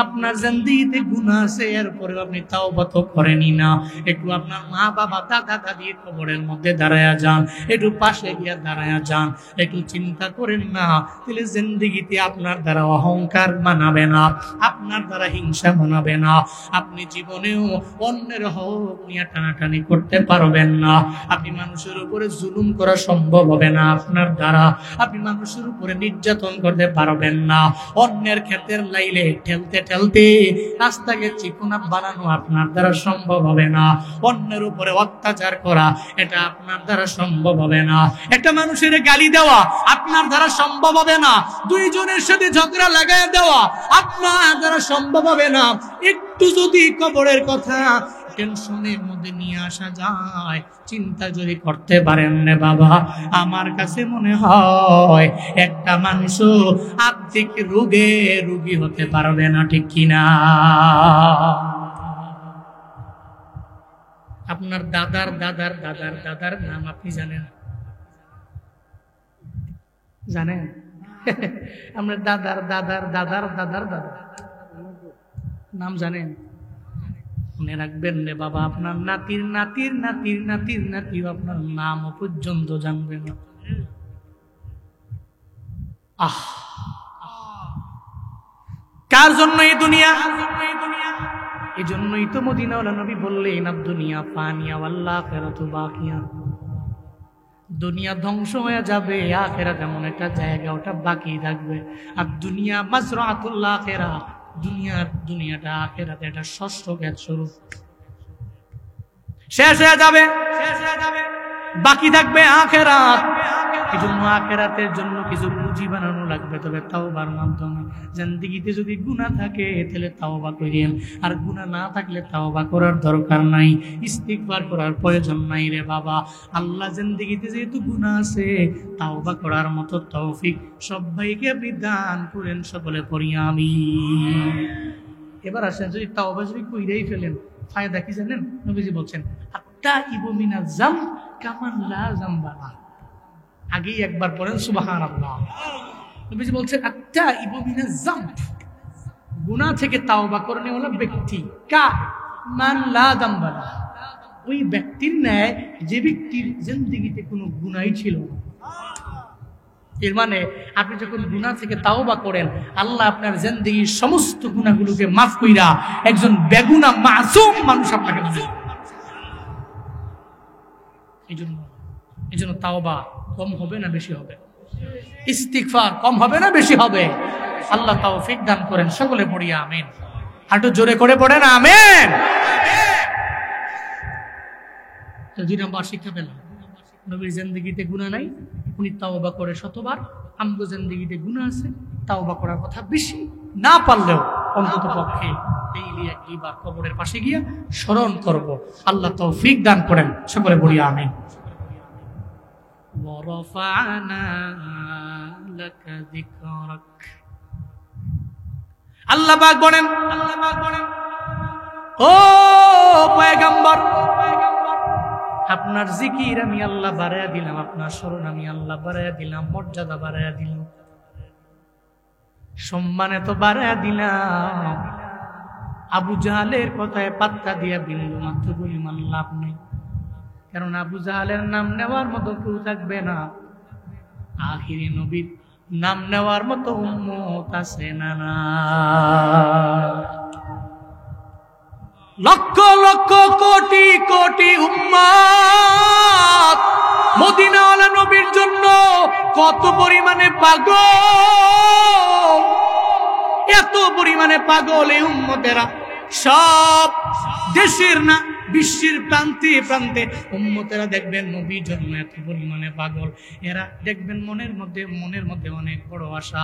আপনার জিন্দেগিতে গুনাহ আছে, এরপরে আপনি তাওবা তো করেনই না। একটু আপনার মা বাবা দাদা দাদির কবরের মধ্যে দাঁড়ায়া যান, একটু পাশে গিয়ে দাঁড়ায়া যান, একটু চিন্তা করেন না, তাহলে জিন্দেগিতে আপনার দ্বারা অহংকার মানাবে না, আপনার দ্বারা হিংসা মানাবে না। আপনি জীবনেও অন্যের হক নিয়ে টানাটানি করতে পারবেন না। আপনি মানুষের উপরে জুলুম করা সম্ভব হবে না আপনার দ্বারা। আপনি মানুষের উপরে নির্যাতন করতে পারবেন না। অন্যের ক্ষেতের লাইলে ঠেলতে ঠেলতে রাস্তাকে চিকনা বানানো আপনার দ্বারা সম্ভব হবে না। অন্যের উপরে অত্যাচার করা, এটা আপনার দ্বারা সম্ভব হবে না। একটা মানুষের গালি দেওয়া আপনার দ্বারা সম্ভব হবে না। 2 জনের সাথে ঝগড়া লাগায় দেওয়া আপনার দ্বারা সম্ভব হবে না। একটু যদি কবরের কথা টেনশনের মধ্যে নিয়ে আসা যায়, চিন্তা যদি করতে পারেন রে বাবা, আমার কাছে মনে হয় একটা মানুষ আত্মিক রোগে রোগী হতে পারবে না, ঠিক কিনা? আপনার দাদার দাদার দাদার দাদার নাম আপনি জানেন? জানেন? আপনার দাদার দাদার দাদার দাদার দাদা নাম জানেন? মনে রাখবেন রে বাবা, আপনার নাতির নাতির নাতির নাতির নাতিও আপনার নাম পর্যন্ত জানবে না। কার জন্য এই দুনিয়া? এই জন্যই তো মদিনাওয়ালা নবী বললেন, আদ দুনিয়া ফানিয়া ওয়াল আখিরাতু বাকিয়া। দুনিয়া ধ্বংস হয়ে যাবে, আখিরাত এমন একটা জায়গা ওটা বাকি থাকবে। আর দুনিয়া মাজরাতুল আখিরা, দুনিয়াটা আখিরাত এটা ষষ্ঠ ক্ষেত স্বরূপ, শেষ হয়ে যাবে, বাকি থাকবে আখিরাত। এই জন্য আখিরাতের জন্য কিছু পুঁজি বানানো লাগবে, তবে তাওবার মাধ্যমে। জিন্দেগিতে যদি গুনাহ থাকে তাহলে তাওবা করেন, আর গুনাহ না থাকলে তাওবা করার দরকার নাই, ইস্তিগফার করার প্রয়োজন নাই রে বাবা। আল্লাহ জিন্দেগিতে যেহেতু গুনাহ আছে, তাওবা করার মতো তৌফিক সবাইকে আপনি দান করেন, সকলে পড়ি আমিন। এবার আসেন, যদি তাওবা যদি কইরাই ফেলেন, ফায়দা কি জানেন? নবীজি বলছেন আত্তাইবু মিনাজ যাম কামান লা যামবা লাহু। আগেই একবার পড়েন সুবহানাল্লাহ। নবীজি বলছেন আত্তাইবু মিনাজ যাম, গুনাহ থেকে তাওবা করনে ওয়ালা ব্যক্তি কা মান লা যামবা লাহু, ওই ব্যক্তির ন্যায় যে ব্যক্তির জিন্দেগিতে কোনো গুনাহই ছিল না। এর মানে আপনি যখন গুনাহ থেকে তাওবা করেন, আল্লাহ আপনার জিন্দেগির সমস্ত গুনাহগুলোকে মাফ কইরা একজন বেগুনাহ মাসুম মানুষ আপনাকে বানায়। এই জন্য তাওবা কম হবে না বেশি হবে? ইস্তিগফার কম হবে না বেশি হবে? আল্লাহ তৌফিক দান করেন, সকলে পড়ি আমিন। হাঁটু জোরে করে পড়েন আমিন। তো 2 নম্বর শিক্ষা পেলাম, নবীর জিন্দেগিতে গুনাহ নাই, উনি তাওবা করে শতবার। আমগো জিন্দেগিতে গুনাহ আছে, তাওবা করার কথা বেশি না পারলেও অন্তত পক্ষে ডেইলি একবার কবরের পাশে গিয়া স্মরণ করব। আল্লাহ তৌফিক দান করেন, সকলে বলি আমিন। ওয়ারাফা'না লাকা যিকরাক। আল্লাহ পাক বলেন, ও পয়গম্বর, আপনার জিকির আমি আল্লাহ বাড়ায়া দিলাম, আপনার স্মরণ আমি আল্লাহ বাড়ায়া দিলাম, মর্যাদা বাড়ায়া দিলাম, সম্মানে তো বাড়ায়া দিলাম। আবু জাহালের কথায় পাত্তা দিয়া বিন্দু মাত্র পরিমাণ লাভ নেই, কারণ আবু জাহালের নাম নেওয়ার মতো কেউ থাকবে না। আখিরি নবীর নাম নেওয়ার মতো উম্মত আছে না? লক্ষ লক্ষ কোটি কোটি উম্মত মদিনাওয়ালা নবীর জন্য কত পরিমাণে পাগল, এত পরিমাণে পাগল এই উম্মতেরা। সব দেশের না, বিশ্বের প্রান্তে প্রান্তে উম্মতেরা দেখবেন নবীর জন্য এত পরিমাণে পাগল। এরা দেখবেন মনের মধ্যে অনেক বড় আশা,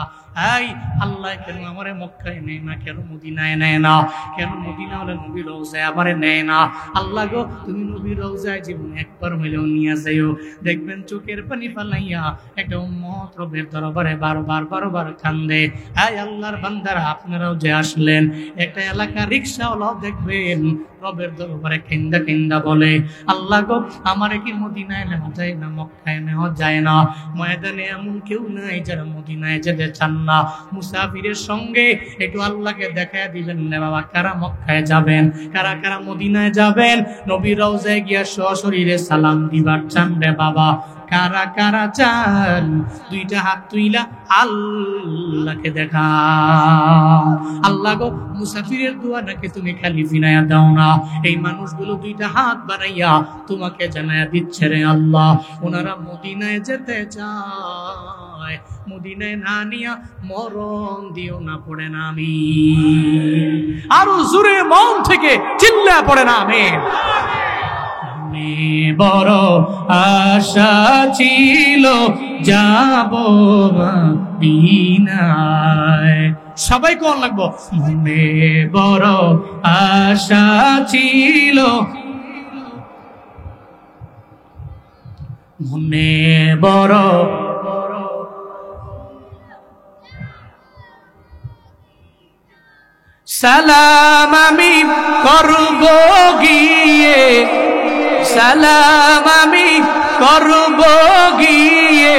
এই আল্লাহ কেন আমারে মক্কায় নেয় না, কেন মদিনায় নেয় না, কেন মদিনা হলে নবীর রওজায় আবারে নেয় না। আল্লাহ গো, তুমি নবীর রওজায় জীবনে একবার হইলেও নিয়ে যাইও। দেখবেন চোখের পানি ফালাইয়া একটা উম্মত রবের দরবারে বারবার কান্দে, এই আল্লাহর বান্দারা আপনারাও যে আসলেন। একটা এলাকা রিক্সাওয়ালাও দেখবেন রবের দরবারে কেন্দা বলে, আল্লাহ গো, আমারে কি মদিনায় নেওয়া যায় না, মক্কায় নেওয়া যায় না? ময়দানে এমন কেউ নাই যারা মদিনায় যেতে চান না। মুসাফিরের সঙ্গে একটু আল্লাহকে দেখায় দিবেন না বাবা, কারা মক্কায় যাবেন, কারা মদিনায় যাবেন, নবীর রওজায় গিয়া সশরীরে সালাম দিবার চান রে বাবা? কারা চান? 2টা হাত তুইলা আল্লাহকে দেখা। আল্লাহ গো, মুসাফিরের দোয়া নাকি তুমি খালি ফিনায়া দাও না। এই মানুষগুলো 2টা হাত বাড়াইয়া তোমাকে জানায়া দিচ্ছে রে আল্লাহ, ওনারা মদিনায় যেতে চায়। মদিনায় না নিয়া মরণ দিও না, পড়ে না আমি। আরো জোরে মন থেকে চিল্লা পড়ে না আমি। বড় আশা ছিল যাব মদিনায়, সবাই কোন লাগবো। মনে বড় আশা ছিল, মনে বড় সালাম আমি করব গিয়ে, সালাম আমি করব গিয়ে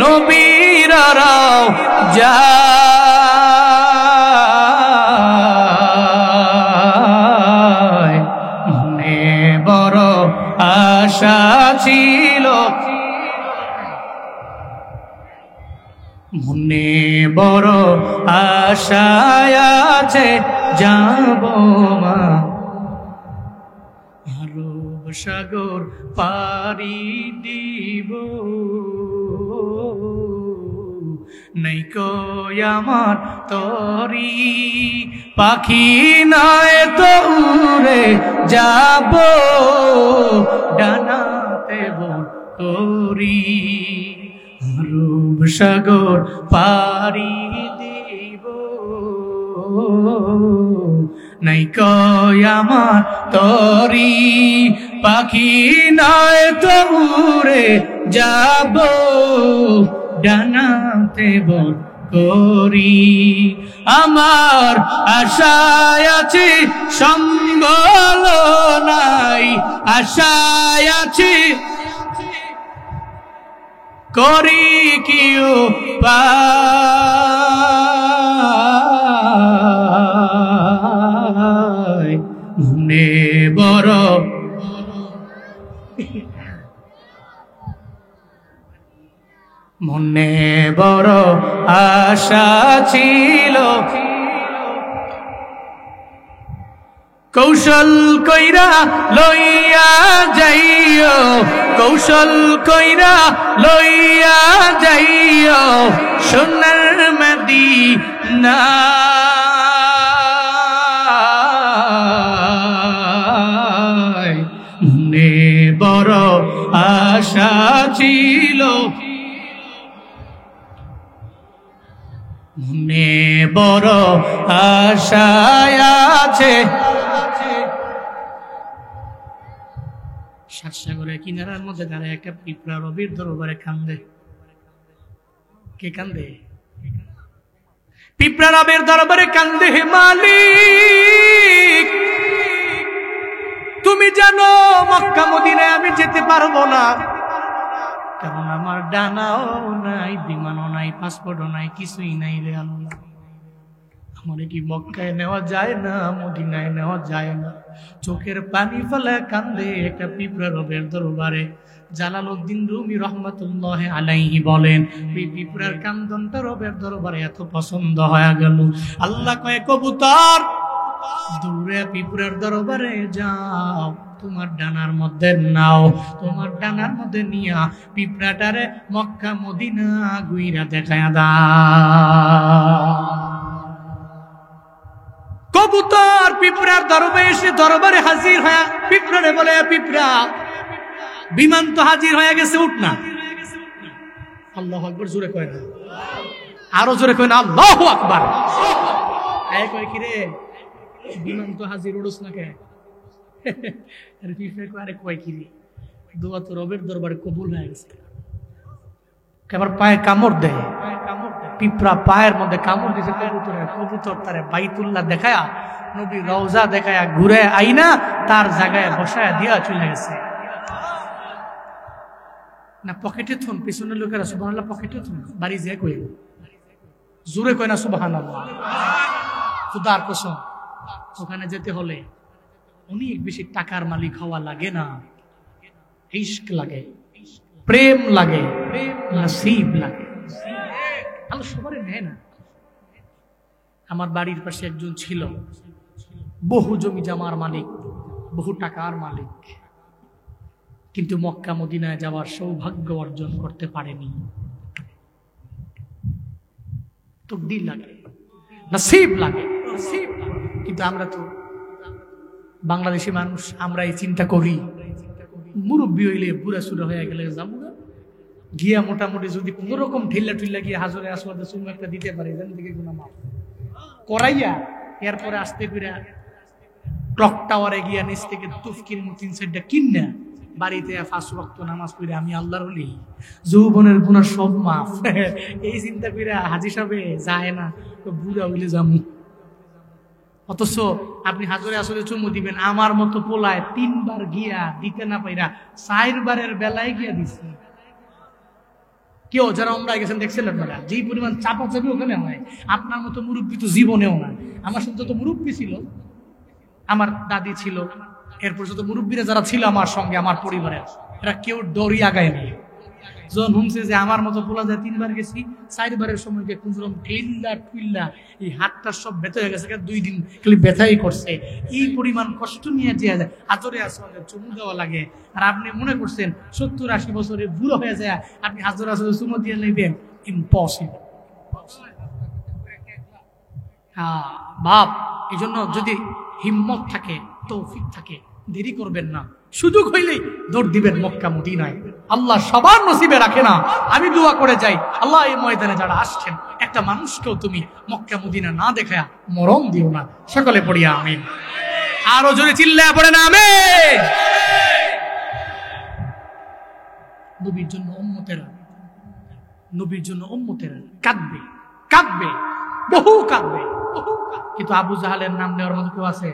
নবীর রওজায়। মনে বড় আশা ছিল, মনে বড় আশা আছে যাব মা। আরো সাগর পারি দিব, নাই কই আমার তরি, পাখি নয় তো উড়ে যাব, ডানাতে বর করি। রূপ সাগর পারি দিব, নাই কই আমার তরি, পাখি নয় তো উড়ে যাব, ডানাতে বর করি। আমার আশায় আছি সম্বল নাই, আশায় আছি করি কি উপায়, মনে বড় মনে বড় আশা ছিল, কৌশল কইরা লইয়া যাইও, কৌশল কইরা লইয়া যাইও, সোনার মদিনা। মনে বড় আশা ছিল, মনে বড় আশা আছে। সাতসাগরের কিনারার মধ্যে দাঁড়ায় একটা পিঁপড়া রবির দরবারে কান্দে। কে কান্দে? পিঁপড়া রবির দরবারে কান্দে, হে মালিক তুমি জানো মক্কা মদিনায় আমি যেতে পারবো না, কারণ আমার ডানাও নাই, বিমানও নাই, পাসপোর্টও নাই, কিছুই নাই রে আল্লাহ। আমার কি মক্কায় নেওয়া যায় না, মদিনায় নেওয়া যায় না। চোখের পানি ফেলে কান্দে একটা পিঁপড়া রবের দরবারে। জালালউদ্দিন রুমি রহমাতুল্লাহ আলাইহি বলেন, এই পিঁপড়ার কান্দনটা রবের দরবারে এত পছন্দ হয়ে গেল, আল্লাহ কয় কবুতর দূরে পিঁপড়ার দরবারে যাও, তোমার ডানার মধ্যে নাও, তোমার ডানার মধ্যে নিয়া পিঁপড়াটারে মক্কা মদিনা গুইরা দেখায়া দাও। কবুতর পিঁপড়ার দরবারে এসে দরবারে হাজির হয়ে পিঁপড়ারে বলে, পিঁপড়া বিমান তো হাজির হয়ে গেছে, উঠ না। আল্লাহু আকবার জোরে কয় না, আরো জোরে কয় না, আল্লাহু আকবার। কয় কি রে বিমান তো হাজির, উড়োস না কে? আরে কয় কি রে, দোয়া তো রবের দরবারে কবুল হয়ে গেছে। এবার পায়ে কামড় দেয়, পিঁপড়া পায়ের মধ্যে কামড় দিয়েছে কবুতরের। কবুতর তারে বাইতুল্লাহ দেখায়া, নবী রওজা দেখায়া ঘুরে আইনা তার জায়গায় বসায়া দিয়া চলে গেছে। না পকেটে থুন, পিছনের লোকেরা সুবহানাল্লাহ পকেটে থুন, বাড়ি যে কই জোরে কয় না সুবহানাল্লাহ। খুদার কসম, ওখানে যেতে হলে অনেক বেশি টাকার মালিক হওয়া লাগে না, ইশক লাগে, প্রেম লাগে, নসিব লাগে। আল্লাহ সবারে নেয় না। আমার বাড়ির পাশে একজন ছিল, বহু জমি জমার মালিক, বহু টাকার মালিক, কিন্তু মক্কা মদিনায় যাওয়ার সৌভাগ্য অর্জন করতে পারেনি। তকদির লাগে, নসিব লাগে, নসিব। কিন্তু আমরা তো বাংলাদেশি মানুষ, আমরা এই চিন্তা করি মুরব্বী হইলে বুড়া সুরা হয়ে গেলে যাবো না, গিয়া মোটামুটি যদি কোন রকম ঢিল্লা টুল্লা গিয়ে হাজরে আসওয়াদে চুমু একটা দিতে পারি, জানি থেকে গুনাহ মাফ করাইয়া এরপরে আসতে ফিরে ক্লক টাওয়ারে গিয়া নিচ থেকে তুফকির মুতিন সেটটা কিনা বাড়িতে 5 ওয়াক্ত নামাজ পড়ে আমি আল্লাহর ওলি, যৌবনের গুনাহ সব মাফ, এই চিন্তা করে হাজী সাহেবে যায় না, তো বুড়া হইলে যামু। অথচ আপনি হাজরে আসলে চুমু দিবেন, আমার মতো পোলায় 3 বার গিয়া দিতে না পাইরা 4 বারের বেলায় গিয়া দিচ্ছে। কেউ যারা উমরায় গেছেন দেখছেন আপনারা, যেই পরিমাণ চাপাচাপি ওখানে হয়, আপনার মতো মুরব্বী তো জীবনেও না। আমার সাথে যত মুরব্বী ছিল, আমার দাদি ছিল, এরপর যত মুরব্বীরা যারা ছিল আমার সঙ্গে, আমার পরিবারের, এরা কেউ ডরি আগায় নেই। জন হুমছে যে আমার মতো পোলা যায় 3 বার গেছি, 4 বারের সময় কুমরম ঠেল্লা টুইল্লা এই হাতটা সব ব্যথা হয়ে গেছে, 2 দিন খালি ব্যথাই করছে। এই পরিমাণ কষ্ট নিয়ে যে হাজরে আসলে চুমু দেওয়া লাগে, আর আপনি মনে করছেন 70-80 বছরে বুড়ো হয়ে যায় আপনি হাজরে আসলে চুমু দিয়ে নেবেন? ইম্পসিবল। বাপ, এই জন্য যদি হিম্মত থাকে, তৌফিক থাকে, দেরি করবেন না, সুযোগ হইলেই দৌড় দিবেন মক্কা মদিনায়। আল্লাহ সবার নসিবে রাখে না। আমি দোয়া করে যাই, আল্লাহ এই ময়দানে যারা আসছেন একটা মানুষকেও তুমি মক্কা মদিনা না দেখায়া মরণ দিও না। সকলে পড়িয়া আমিন। আরো জোরে চিল্লায়া পড়ে না আমিন। নবীর জন্য উম্মতেরা, নবীর জন্য উম্মতেরা কাঁদবে, কাঁদবে, বহু কাঁদবে। কিন্তু আবু জাহালের নাম নেওয়ার মতো কেউ আছে?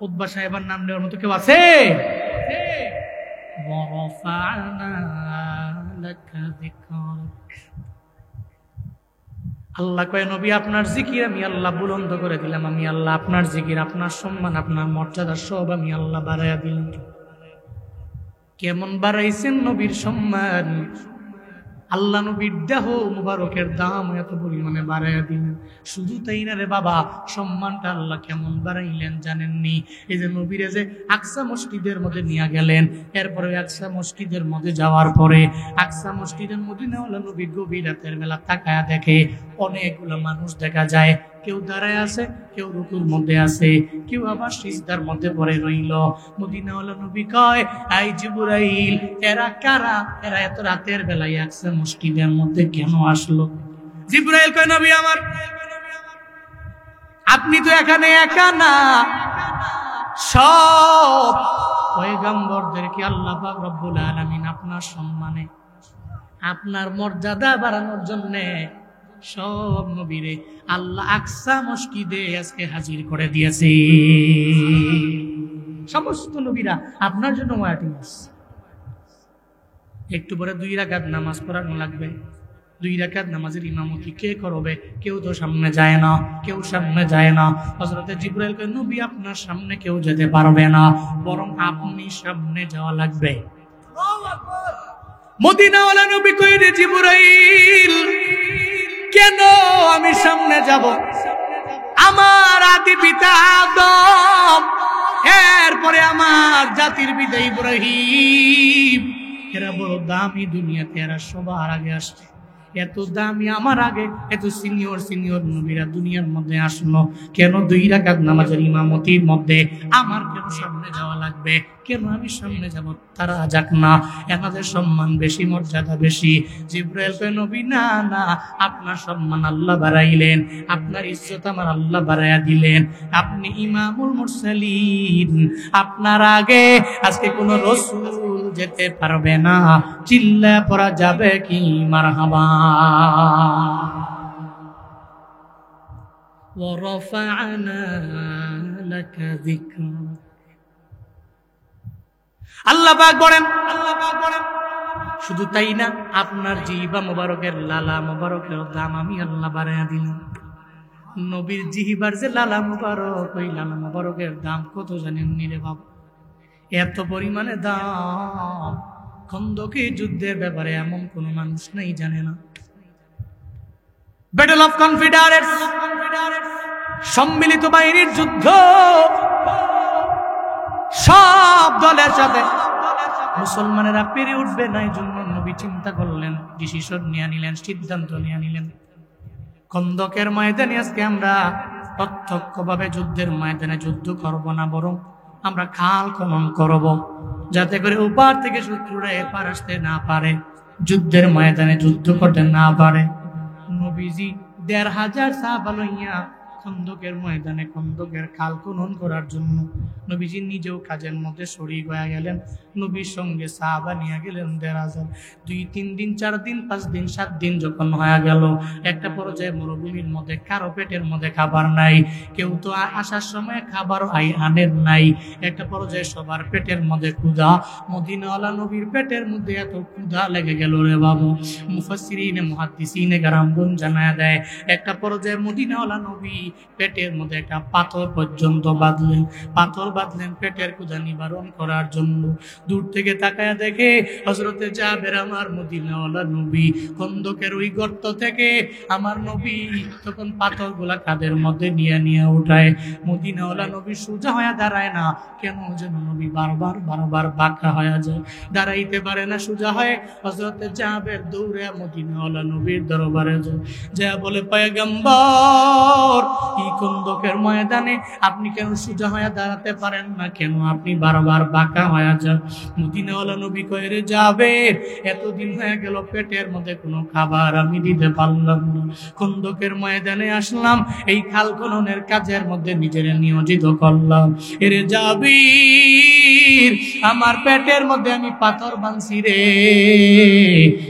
উতবা সাহেবের নাম নেওয়ার মতো কেউ আছে? আল্লাহ কয় নবী আপনার জিকির আমি আল্লাহ বুলন্দ করে দিলাম, আমি আল্লাহ আপনার জিকির, আপনার সম্মান, আপনার মর্যাদা সব আমি আল্লাহ বাড়াইয়া দিলাম। কেমন বাড়াইছেন নবীর সম্মান? আল্লাহ নবীর দেহ মুবারকের দাম এত পরিমাণে বাড়াইয়া দিলেন। শুধু তাই না রে বাবা, সম্মানটা আল্লাহ কেমন বাড়াইলেন জানেননি? এই যে নবীরে যে আকসা মসজিদের মধ্যে নিয়ে গেলেন, এরপরে আকসা মসজিদের মধ্যে যাওয়ার পরে আকসা মসজিদের মদিনাওয়ালা নবী গভীর রাতের বেলা তাকায়া দেখে অনেকগুলো মানুষ দেখা যায়, কেউ দাঁড়ায় আছে, কেউ রুকুর মধ্যে আছে, কেউ আবার সিজদার মধ্যে পড়ে রইল। মদিনাওয়ালা নবী কয়, আই জিবরাইল, এরা কারা? এরা এত রাতের বেলায় আকসা মসজিদের মধ্যে কেন আসলো? জিবরাইল কয়, নবী আমার, আপনি তো এখানে একা না, সব পয়গম্বরদেরকে আল্লাহ পাক রব্বুল আলামিন আপনার সম্মানে, আপনার মর্যাদা বাড়ানোর জন্য সব নবীরে আল্লাহ আকসা মসজিদে আজকে হাজির করে দিয়েছে। সমস্ত নবীরা আপনার জন্য ওয়েটিং আছে। একটু পরে 2 রাকাত নামাজ পড়ানো লাগবে। 2 রাকাত নামাজের ইমামতি কে করবে? কেউ তো সামনে যায় না, কেউ সামনে যায় না। হযরত জিবরাইল কয়, নবী আপনার সামনে কেউ যেতে পারবে না, বরং আপনি সামনে যাওয়া লাগবে। মদিনাওয়ালা নবী কয়, রে জিবরাইল, কেন আমি সামনে যাব? আমার আদি পিতা আদম, এরপরে আমার জাতির পিতা ইব্রাহিম, এরা বড় দামি দুনিয়াতে, এরা সবার আগে আসছে। এত দামি আমার আগে এত সিনিয়র নবীরা দুনিয়ার মধ্যে আসলো কেন? 2 রাকাত নামাজের ইমামতির মধ্যে আমার কেন সামনে যাওয়া লাগবে? কেন আমি সামনে যাব? তারা যাক না, এনাদের সম্মান বেশি, মর্যাদা বেশি। জিবরাইল কয়, নবী না না, আপনার সম্মান আল্লাহ বাড়াইলেন, আপনার ইজ্জত আমার আল্লাহ বাড়াইয়া দিলেন। আপনি ইমামুল মুরসালিন, আপনার আগে আজকে কোন রাসূল যেতে পারবে না। চিল্লা পড়া যাবে কি মারহাবা। ওয়ারাফা'না লাকা যিকরাক। আল্লাহ পাক বলেন, শুধু তাই না, আপনার জিহ্বা মোবারকের, লালা মোবারকের দাম আমি আল্লাহ বাড়াইয়া দিলাম। নবীর জিহ্বার যে লালা মোবারক, ওই লালা মোবারকের দাম কত জানেন নি রে বাবা? এত পরিমাণে দাম, খন্দকে যুদ্ধের ব্যাপারে এমন কোন মানুষ নেই জানে না। ব্যাটল অফ কনফিডারেন্স, সম্মিলিত বাহিনীর যুদ্ধ, সব দলের সাথে মুসলমানেরা পেরে উঠবে না, এই জন্য নবী চিন্তা করলেন, ডিসিশন নিয়ে নিলেন, সিদ্ধান্ত নিয়ে নিলেন, খন্দকের ময়দানে আজকে আমরা প্রত্যক্ষভাবে যুদ্ধের ময়দানে যুদ্ধ করব না, বরং আমরা খাল খনন করব, যাতে করে ওপার থেকে শত্রুরা এপার আসতে না পারে, যুদ্ধের ময়দানে যুদ্ধ করতে না পারে। নবীজি ১৫০০ সাহাবা লইয়া খন্দকের ময়দানে খন্দকের খাল খনন করার জন্য নবীজি নিজেও কাজের মধ্যে শরীক হয়ে গেলেন। নবীর সঙ্গে সাহাবা নিয়ে গেলেন ১৫০০। ২-৩ দিন, ৪ দিন, ৫ দিন, ৭ দিন যখন হয়ে গেল, একটা পর্যায়ে মরুভূমির মধ্যে কারো পেটের মধ্যে খাবার নাই, কেউ তো আসার সময় খাবার আনেন নাই। একটা পর্যায়ে সবার পেটের মধ্যে ক্ষুধা। মদিনাওয়ালা নবীর পেটের মধ্যে এত ক্ষুধা লেগে গেল রে বাবু, মুফাসসিরিনে মুহাদ্দিসিনে কেরামগণ জানায়া দেয়, একটা পর্যায়ে মদিনাওয়ালা নবী পেটের মধ্যে একটা পাথর পর্যন্ত বাঁধলেন। পাথর বাঁধলেন পেটের ক্ষুধা নিবারণ করার জন্য। দূর থেকে তাকায়া দেখে হযরতে জাবের আমার মদিনাওয়ালা নবী খন্দকের ওই গর্ত থেকে আমার নবী তখন পাথরগুলা কাঁধের মধ্যে নিয়ে নিয়ে উঠায়। মদিনাওয়ালা নবী সোজা হয়ে দাঁড়ায় না, কেন যেন নবী বারবার বারবার বাঁকা হয়ে যায়, দাঁড়াইতে পারে না সোজা হয়ে। হযরতে জাবের দৌড়ে মদিনাওয়ালা নবীর দরবারে যায়, যা বলে পয়গম্বর এই খন্দকের ময়দানে আপনি কেন সোজা হয়ে দাঁড়াতে পারেন না, কেন আপনি বারবার বাঁকা হয়ে যান? মদিনাওয়ালা নবী কয়, রে জাবের, এতদিন হয়ে গেল পেটের মধ্যে কোনো খাবার আমি দিতে পারলাম না, খন্দকের ময়দানে আসলাম, এই খাল খননের কাজের মধ্যে নিজের নিয়োজিত করলাম। এরে জাবির, আমার পেটের মধ্যে আমি পাথর বাঁধছি রে।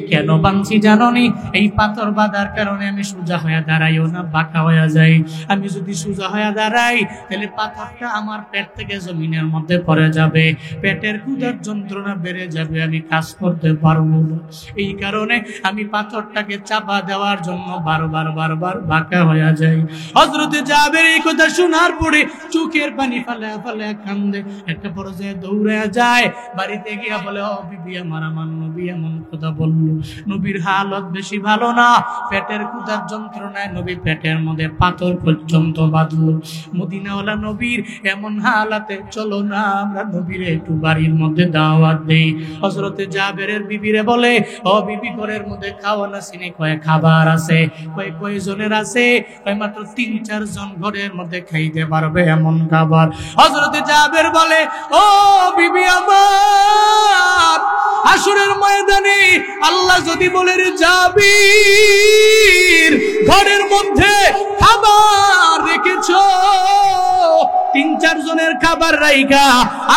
কেন বাঁধছি জাননি? এই পাথর বাঁধার কারণে আমি সোজা হয়ে দাঁড়াইও না, বাঁকা হয়ে যাই। আমি যদি সোজা হয়ে দাঁড়াই তাহলে পাথরটা আমার পেট থেকে জমিনের মধ্যে পড়ে যাবে, পেটের ক্ষুধার যন্ত্রণা বেড়ে যাবে, আমি কাজ করতে পারবো না। এই কারণে আমি পাথরটাকে চাপা দেওয়ার জন্য বারবার বারবার বাঁকা হয়ে যাই। হযরতে জাবের এই কথা শোনার পরে চোখের পানি ফালে ফালে কান্দে। একটা পর্যায়ে দৌড়ে যায়, বাড়িতে গিয়া বলে, ও বিবি আমার, আমার নবী এমন কথা বললো। নবীর হালত বেশি ভালো না, পেটের ক্ষুধার যন্ত্রণায় নবী পেটের মধ্যে পাথর পর্যন্ত বাঁধলো। মদিনাওয়ালা নবীর এমন হালাতে, চলো না আমরা নবীর একটু বাড়ির মধ্যে দাওয়াত দেই। হযরতে জাবেরের বিবিরে বলে, ও বিবি, ঘরের মধ্যে খাওয়ান আসেনি? কয় খাবার আছে। কয় কয়জনের আছে? কয় মাত্র ৩-৪ জন ঘরের মধ্যে খাইতে পারবে এমন খাবার। হযরতে জাবের বলে, ও বিবি আমার, হাসরের ময়দানে আল্লাহ যদি বলে, রে জাবির, ঘরের মধ্যে খাবার রেখেছো, ৩-৪ জনের খাবার রাইখা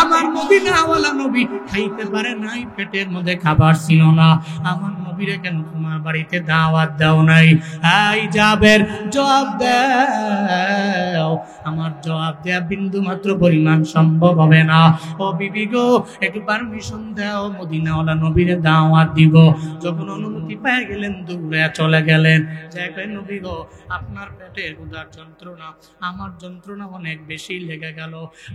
আমার মদিনাওয়ালা নবী খাইতে পারে নাই, পেটের মধ্যে খাবার ছিল না, আমার নবীরে কেন তোমার বাড়িতে দাওয়াত দাও নাই? এই জাবের, জবাব দাও। আমার জবাব দেয়া বিন্দু মাত্র পরিমাণ সম্ভব হবে না। ও বিবি গো, একটু পারমিশন দাও, মদিনাওয়ালা নবীরে দাওয়াত দিব। যখন অনুমতি পেয়ে গেলেন, দৌড়ে চলে গেলেন। যাই নবী গো, আপনার পেটে ক্ষুধার যন্ত্রণা, আমার যন্ত্রণা অনেক বেশি লেগে গেল,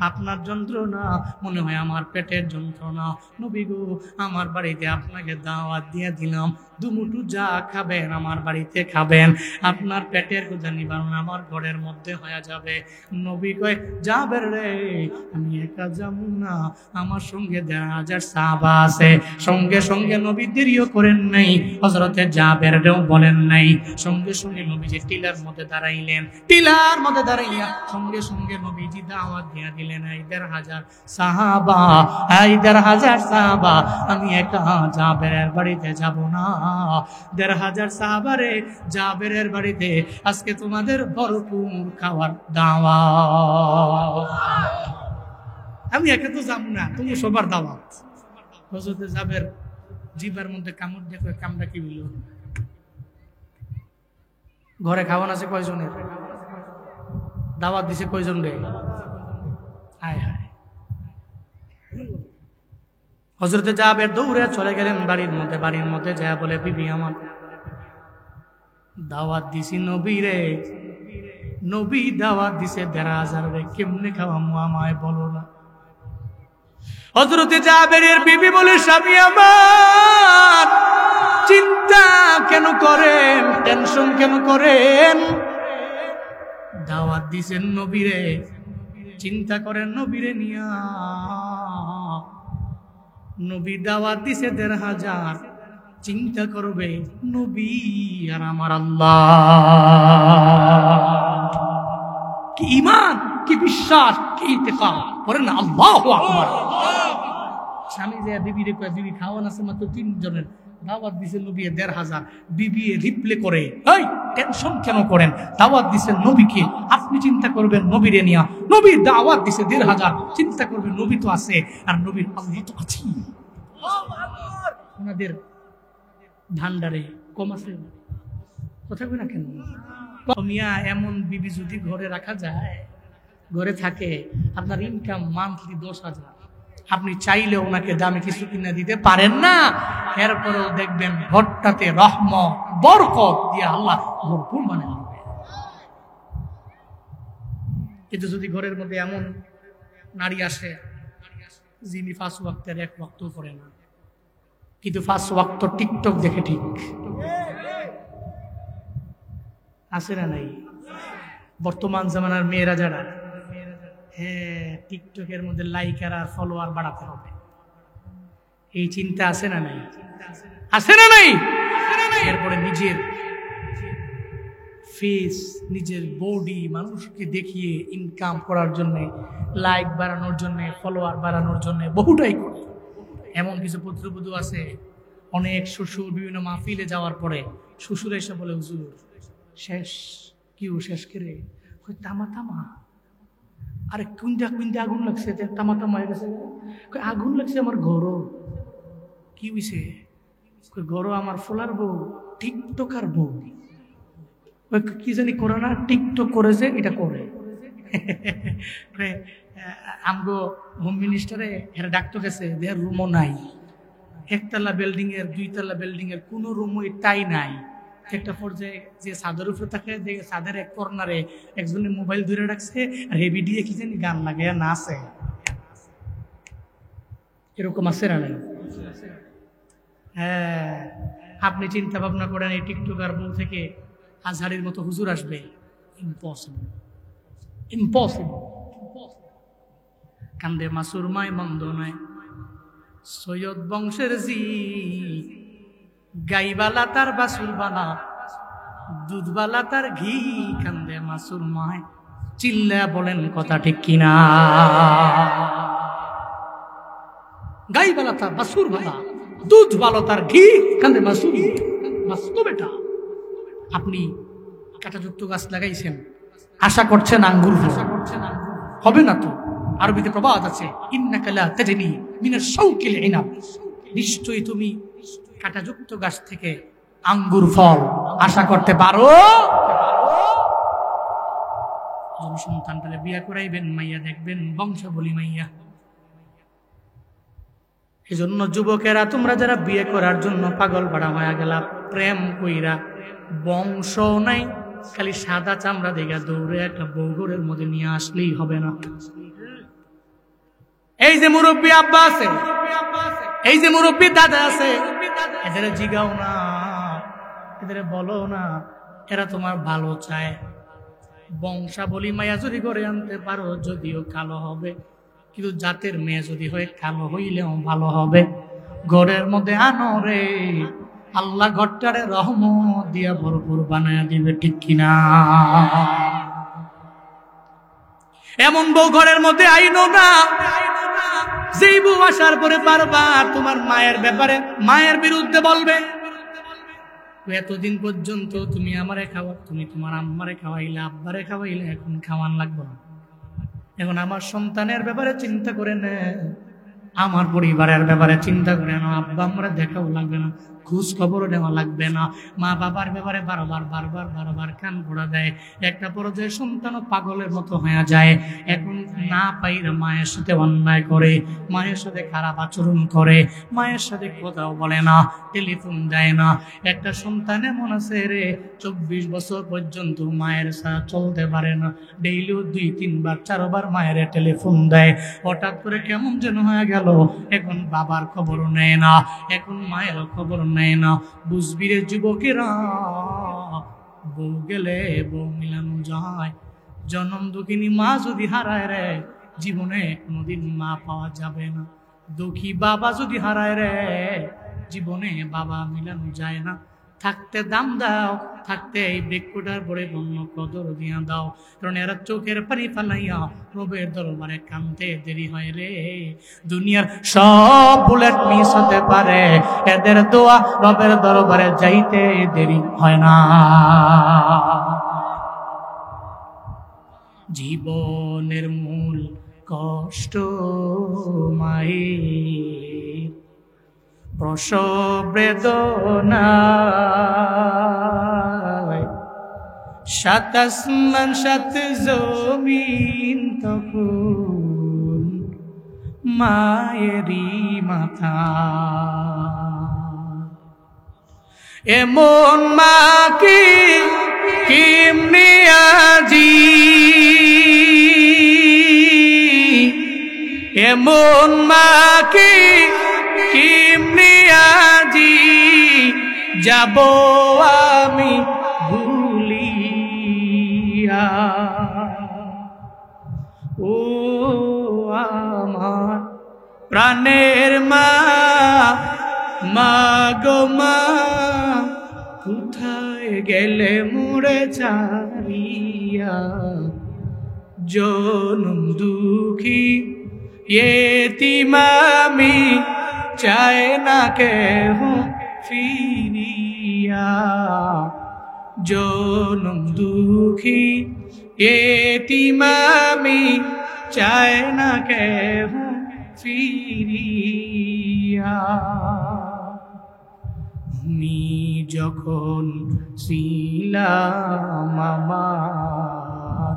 আপনার যন্ত্রণা মনে হয় আমার পেটের যন্ত্রণা। নবী গো, আমার বাড়িতে আপনাকে দাওয়াত দিয়ে দিলাম, দুমুঠু যা খাবেন আমার বাড়িতে খাবেন, আপনার পেটের ক্ষুধা নিবারণ আমার ঘরের মধ্যে হয়ে যাবে। নবী কয়, জাবের রে, আমি একা যাব না, আমার সঙ্গে ১,৫০০ সাহাবা আছে। সঙ্গে সঙ্গে নবী দেরিও করেন নাই, হযরতে জাবেরও বলেন নাই, সঙ্গে সঙ্গে নবীজি টিলার মধ্যে দাঁড়াইলেন। টিলার মধ্যে দাঁড়াইয়া সঙ্গে সঙ্গে নবীজি দাওয়াত দিয়ে দিলেন, এই ১,৫০০ সাহাবা, এই ১,৫০০ সাহাবা, আমি একা জাবেরের বাড়িতে যাব না। ১,৫০০ সাহাবারে, জাবেরের বাড়িতে আজকে তোমাদের ভরপুর খাওয়ার দাওয়াত। আমি একা তো যাব না, তুমি সবার দাওয়াত। হযরতে জাবের জিবার মধ্যে কামড় দেখো, কামড়া কি বলল? ঘরে খাওয়ান আছে কয়জনের? দাওয়াত দিছে কয়জন রে? হায় হায়। হযরতে জাবের দৌড়ে চলে গেলেন বাড়ির মধ্যে। বাড়ির মধ্যে যা বলে, বিবি আমার, দাওয়াত দিছি নবী রে, নবী দাওয়াত দিছে ১,৫০০ রে, কেমনে খাওয়ামু আমায় বলো না। হযরতে জাবেরের বিবি বলে, স্বামী আমার, চিন্তা কেন করেন, টেনশন কেন করেন? দাওয়াত দিছেন নবীরে, চিন্তা করেন নবীরে নিয়া। নবী দাওয়াত দিছে ১,৫০০, চিন্তা করবে নবী আর আমার আল্লাহ। কি ঈমান, কি বিশ্বাস, কি ইতিকাদ, পড়েন না আল্লাহু আকবার। স্বামী যে বিবিরে কয়, বিবি খাওয়ান আছে মাত্র ৩ জনের, দাওয়াত দিছে নবী ১,৫০০। বিবি রিপ্লে করে, এই টেনশন কেন করেন, দাওয়াত দিছেন নবীকে, আপনি চিন্তা করবেন নবীরে নিয়া। নবীর দাওয়াত দিছে ১,৫০০, চিন্তা করবেন নবী তো আছে, আর নবীর আল্লাহ তো আছে। ওনাদের ভান্ডারে কম আছে, কথা কই না কেন? মিয়া, এমন বিবি যদি ঘরে রাখা যায়, ঘরে থাকে, আপনার ইনকাম মান্থলি ১০,০০০, আপনি চাইলে ওনাকে দামে কিছু কিনে দিতে পারেন না, এরপরেও দেখবেন ঘরটাতে রহমত বরকত দিয়ে আল্লাহ ভরপুর বানিয়ে দিবে। কিন্তু যদি ঘরের মধ্যে এমন নারী আসে যিনি 5 ওয়াক্তের 1 ওয়াক্ত পড়ে না, কিন্তু 5 ওয়াক্ত টিকটক দেখে, ঠিক আছে না নাই? বর্তমান জামানার মেয়েরা যারা, হ্যাঁ, টিকটকের মধ্যে লাইকার আর ফলোয়ার বাড়াতে হবে, এই চিন্তা আছে না নাই? আছে না নাই? এরপরে নিজের ফেস, নিজের বডি মানুষকে দেখিয়ে ইনকাম করার জন্য, লাইক বাড়ানোর জন্য, ফলোয়ার বাড়ানোর জন্য বহুটাই করে। এমন কিছু পুত্রবধূ আছে, অনেক শ্বশুর বিভিন্ন মাহফিলে যাওয়ার পরে শ্বশুর এসে বলে, হুজুর শেষ, কিউ শেষ করে তামা তামা, আরে কুইন্টা আগুন লাগছে, তামা তামা হয়ে গেছে, আগুন লাগছে আমার ঘরও। কি হইছে? ঘরও আমার ফোলার বউ, টিকটকার বউ, কি জানি করে না, টিকটক করে যে এটা করে। আমগো হোম মিনিস্টারে এরা ডাক্তার গেছে, দেয়ার রুমও নাই, 1 তলা বিল্ডিং এর 2 তলা বিল্ডিং এর কোনো রুমই তাই নাই। একটা পর্যায়ে যে ছাদের উপরে থাকে, ছাদের এক কর্নারে একজনের মোবাইল ধরে রাখছে আর হেভি দিয়ে কি জানি গান লাগে নাচে। এরকম আছে না নাই? হ্যাঁ, আপনি চিন্তা ভাবনা করেন এই টিকটকার বউ থেকে আজহারির মতো হুজুর আসবে? Impossible, impossible. কান্দে মাসুর মায় মন্দ নয়, সৈয়দ বংশের জি, গাইবালা তার বাসুর বালা, দুধবালা তার ঘি, কান্দে মাসুর মায়। চিল্লা বলেন কথা ঠিক কিনা? গাইবালা তার বাসুর বালা, দুধ ভালো তার ঘি, কান্দে মাসুর। বাস্তব এটা। আপনি কাঁটাযুক্ত গাছ লাগাইছেন, আশা করছেন আঙ্গুর হবে না তো? আরবিতে প্রবাদ আছে, ইন্নাকা লা তাজনি মিনাশ শাওকিল ইনাব, নিশ্চয়ই তুমি কাঁটাযুক্ত গাছ থেকে আঙ্গুর ফল আশা করতে পারো। সন্তানটাকে বিয়ে করাইবেন, মাইয়া দেখবেন বংশাবলী মাইয়া। এজন্য যুবকেরা, তোমরা যারা বিয়ে করার জন্য পাগল পাড়া হয়ে গেলা, প্রেম কইরা বংশ নাই, খালি সাদা চামড়া দেখা দৌড়ে একটা বৌগরের মধ্যে নিয়ে আসলেই হবে না। এই যে মুরব্বী আব্বা আছে, এই যে মুরব্বী দাদা আছে, এদের জিগাও না, এদের বলো না, এরা তোমার ভালো চায়। বংশাবলী মায়া যদি করে আনতে পারো, যদিও কালো হবে, কিন্তু জাতের মেয়ে যদি হয় কালো হইলেও ভালো হবে। ঘরের মধ্যে আনো রে, আল্লাহ ঘরটারে রহমত দিয়া ভরপুর বানায় দিবে, ঠিক কিনা? এমন বউ ঘরের মধ্যে আইনো না, যেই বউ আসার পরে বারবার তোমার মায়ের ব্যাপারে, মায়ের বিরুদ্ধে বলবে। এতদিন পর্যন্ত তুমি আমারে খাওয়া, তুমি তোমার আম্মারে খাওয়াইলে, আব্বারে খাওয়াইলে, এখন খাওয়ান লাগবে না। এখন আমার সন্তানের ব্যাপারে চিন্তা করে না, আমার পরিবারের ব্যাপারে চিন্তা করে না, আব্বা আমরা দেখাও লাগবে না, খোঁজ খবরও নেওয়া লাগবে না। মা বাবার ব্যাপারে বারবার কান পড়া দেয়। একটা পর্যায়ে সন্তানও পাগলের মতো হয়ে যায়। এখন না পাইরা মায়ের সাথে অন্যায় করে, মায়ের সাথে খারাপ আচরণ করে, মায়ের সাথে কথাও বলে না, টেলিফোন দেয় না। একটা সন্তান এমন আছে রে, 24 বছর পর্যন্ত মায়ের সাথে চলতে পারে না, ডেইলিও 2-3 বার 4 বার মায়ের টেলিফোন দেয়। হঠাৎ করে কেমন যেন হয়ে গেল, এখন বাবার খবরও নেয় না, এখন মায়ের খবর নেয় না। বুঝবি রে যুবকেরা, বউ গেলে বউ মিলানো যায়। জনম দুঃখিনী মা যদি হারায় রে, জীবনে কোনোদিন মা পাওয়া যাবে না। দুঃখী বাবা যদি হারায় রে, জীবনে বাবা মিলানো যায় না। থাকতে দাম দাও, থাকতে এই বৃক্ষটার পরে বন্য কদর দিয়া দাও, কারণ এরা চোখের পানি ফালাইয়া রবের দরবারে কানতে দেরি হয় রে। দুনিয়ার সব বুলেট মিস হতে পারে, এদের দোয়া রবের দরবারে যাইতে দেরি হয় না। জীবনের মূল কষ্ট মায়ের, প্রসব বেদনায়, 7 আসমান 7 জমিন তখন মায়েরই মাথা। এমন মাকে কেমনে আজি এমন মাকে কেমনে আজি যাব আমি ভুলিয়া। ও আমার প্রাণের মা, মা গো মা, কোথায় গেলে মোরে ছাড়িয়া। জনম দুঃখী এতিম আমি, চায় না কেহ ফিরিয়া। জনম দুঃখী এতিম আমি, চায় না কেহ ফিরিয়া। আমি যখন ছিলাম আমার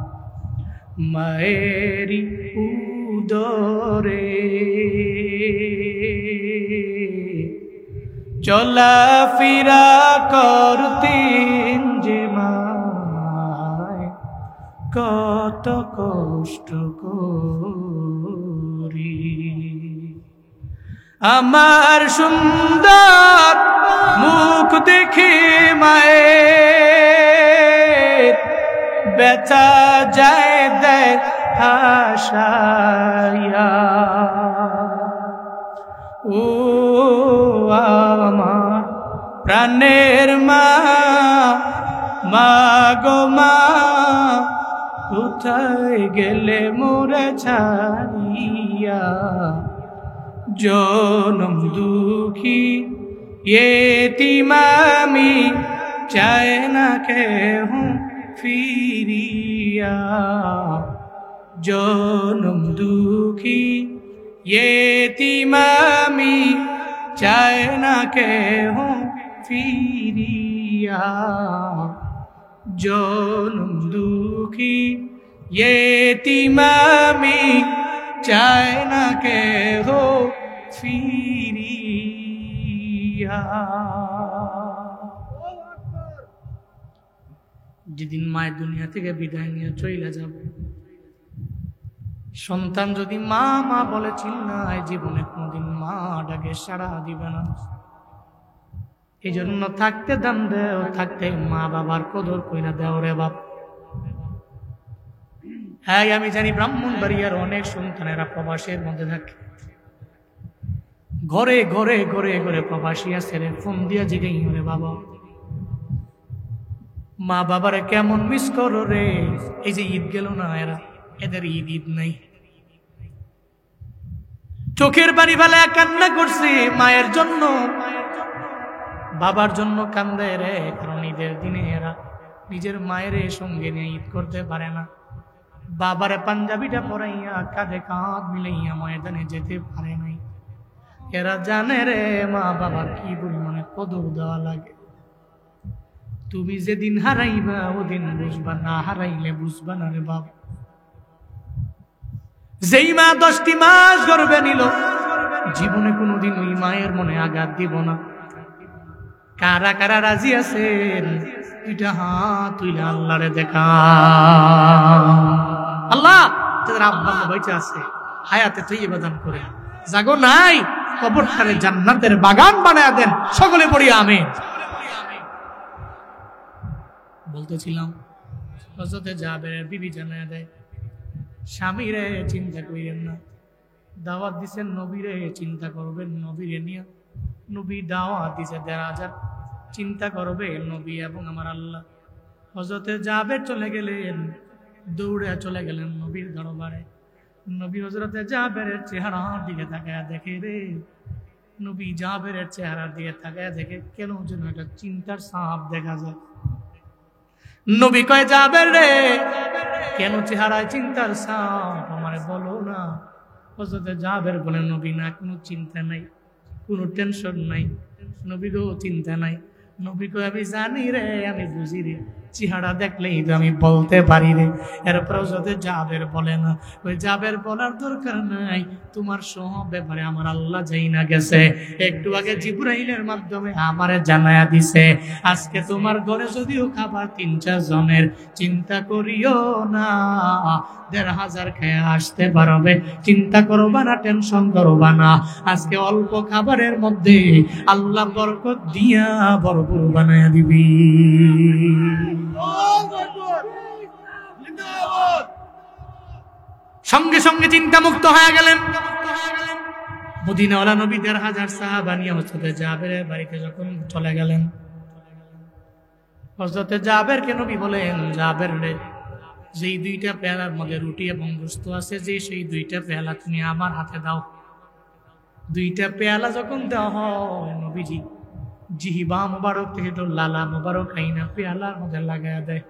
মায়েরি উদরে, চলাফেরা করতেন যে মায়, কত কষ্ট করি। আমার সুন্দর মুখ দেখে মায়ের ব্যথা যায় দেয় হাসাইয়া। ও আমার প্রাণের মা, মা গো মা, কোথায় গেলে মোরে ছাড়িয়া। জনম দুঃখী এতিম আমি, চায় না কেহ ফিরিয়া। জনম দুঃখী এতিম আমি, চায় না কেহ ফিরিয়া। জনম দুঃখী এতিম আমি, চায় না কেহ ফিরিয়া। যেদিন মায়ের দুনিয়া থেকে বিদায় নিয়ে চলে যাবে, সন্তান যদি মা মা বলে চিল্লায়, জীবনে কোনদিন মা ডাকে সাড়া দিবে না। এই জন্য থাকতে দাম দেও, থাকতে মা বাবার কদর কইরা দেও রে বাপ। হ্যাঁ, আমি জানি ব্রাহ্মণবাড়িয়ার অনেক সন্তানেরা প্রবাসের মধ্যে থাকে, ঘরে ঘরে ঘরে ঘরে প্রবাসী আছে রে। ফোন দিয়া জিগাই রে বাবা, মা বাবারে কেমন মিস করো রে। এই যে ঈদ গেল না, এদের ঈদ ঈদ নাই। চোখের পানি ফেলে কান্না করছে মায়ের জন্য, বাবার জন্য কান্দে রে। কারণ ঈদের দিনে এরা নিজের মায়ের সঙ্গে নিয়ে ঈদ করতে পারে না। বাবারে পাঞ্জাবিটা পরাইয়া কাঁধে কাঁধ মিলাইয়া ময়দানে যেতে পারে নাই। এরা জানে রে মা বাবার কি পরিমাণে কদর দেওয়া লাগে। তুমি যেদিন হারাইবা ওদিন বুঝবা, না হারাইলে বুঝবা না রে বাবা। যেই মা 10টি মাস গর্ভে নিল, জীবনে কোনোদিন ওই মায়ের মনে আঘাত দিব না। কারা কারা রাজি আছেন? এটা হাত তুইলে আল্লাহরে দেখা। আল্লাহ তাদের আব্বা বেঁচে আছে, হায়াতে তৈয়বা দান করে। জাগো নাই, কবরখানে জান্নাতের বাগান বানায়া দেন। সকলে পড়ি আমিন। বলতেছিলাম, হযরতে জাবেরের বিবি জানায়া দেয়, স্বামীরে চিন্তা করেন না, দাওয়াত দিচ্ছেন নবীরে চিন্তা করবেন, নবীরে নিয়ে। নবী দাওয়াত দিছে 1000 চিন্তা করবে নবী এবং আমার আল্লাহ। হযরতে জাবের চলে গেলেন, দৌড়ে চলে গেলেন নবীর দরবারে। নবী হযরতে জাবেরের চেহারার দিকে তাকায় দেখে রে, নবী জাবেরের চেহারার দিকে তাকায় দেখে কেন যেন একটা চিন্তার ছাপ দেখা যায়। নবী কয়, জাবের রে, কেন চেহারায় চিন্তার ছাপ আমারে বলো না। হযরতে জাবের বলেন, নবী না, কোনো চিন্তা নাই, কোনো টেনশন নাই। নবী গো চিন্তা নাই। নবী কয়, আমি জানি রে, আমি বুঝি রে, চেহারা দেখলেই তো আমি বলতে পারি রে। এরপরেও যদি জাবের বলে না, ওই জাবের বলার দরকার নাই, তোমার সহ ব্যাপারে আমার আল্লাহ যাই না গেছে, একটু আগে জিবরাইলের মাধ্যমে আমারে জানায়া দিছে, আজকে তোমার ঘরে যদিও খাবার 3-4 জনের, চিন্তা করিও না, 1500 খেয়ে আসতে পারবে, চিন্তা করবা না, টেনশন করবা না, আজকে অল্প খাবারের মধ্যে আল্লাহ বরকত দিয়া ভরপুর বানায়া দিবি। সঙ্গে সঙ্গে চিন্তা মুক্ত হয়ে গেলেন। মদিনাওয়ালা নবী 1500 সাহাবা নিয়ে হযরত জাবেরের বাড়িতে যখন চলে গেলেন, হযরত জাবেরকে নবী বলেন, জাবের রে, যেই 2টা পেয়ালার মধ্যে রুটি এবং গোশত আছে, যে সেই 2টা পেয়ালা তুমি আমার হাতে দাও। 2টা পেয়ালা যখন দেওয়া হয়, নবীজি জিহিবা মুবারক থেকে তো লালা মুবারক আইনা পেয়ালার মধ্যে লাগায়া দেয়।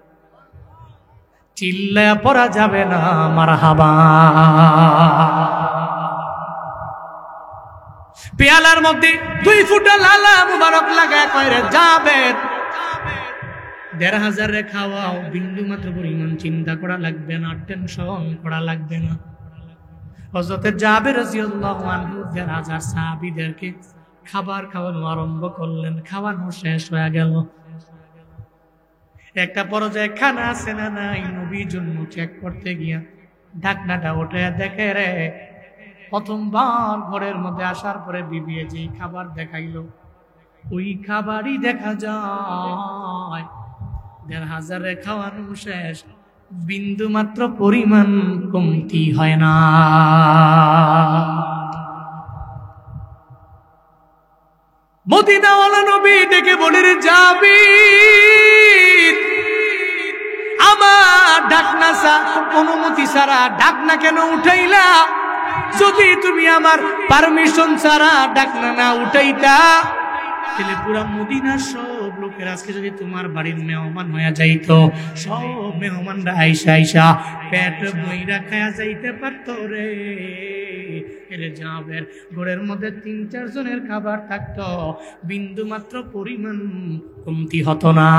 চিল্লায়া পড়া যাবে না মারহাবা। পেয়ালার মধ্যে 2 ফুটা লালা মুবারক লাগায় কয় রে জাবের, 1500 রে খাওয়াও, বিন্দু মাত্র পরিমাণ চিন্তা করা লাগবে না, টেনশন করা লাগবে না। হযরত জাবের রাদিয়াল্লাহু আনহু 1500 সাহাবীদেরকে খাবার খাওয়ানো আরম্ভ করলেন। খাওয়ানো শেষ হয়ে গেল, একটা পর্যায়ে খানা আছে না নাই নবীর জন্য চেক করতে গিয়া ঢাকনাটা উঠে দেখে রে, প্রথমবার ঘরের মধ্যে আসার পরে বিবি যে খাবার দেখাইলো, ওই খাবারই দেখা যায় 1500 রে খাওয়ানো শেষ, বিন্দু মাত্র পরিমাণ কমতি হয় না। মদিনাওয়ালা নবী ডেকে বলে রে জাবির, আমার ঢাকনা অনুমতি ছাড়া ঢাকনা কেন উঠাইলা? যদি তুমি আমার পারমিশন ছাড়া ঢাকনা না উঠাইতা, তাহলে পুরা মদিনার সব লোকের আজকে যদি তোমার বাড়ির মেহমান হয়ে যাইতো, সব মেহমানরা আইসা আইসা পেট বইরা খায়া যাইতে পারতো রে। এরে জাবের, ঘরের মধ্যে 3-4 জনের খাবার থাকতো, বিন্দু মাত্র পরিমাণ কমতি হতো না।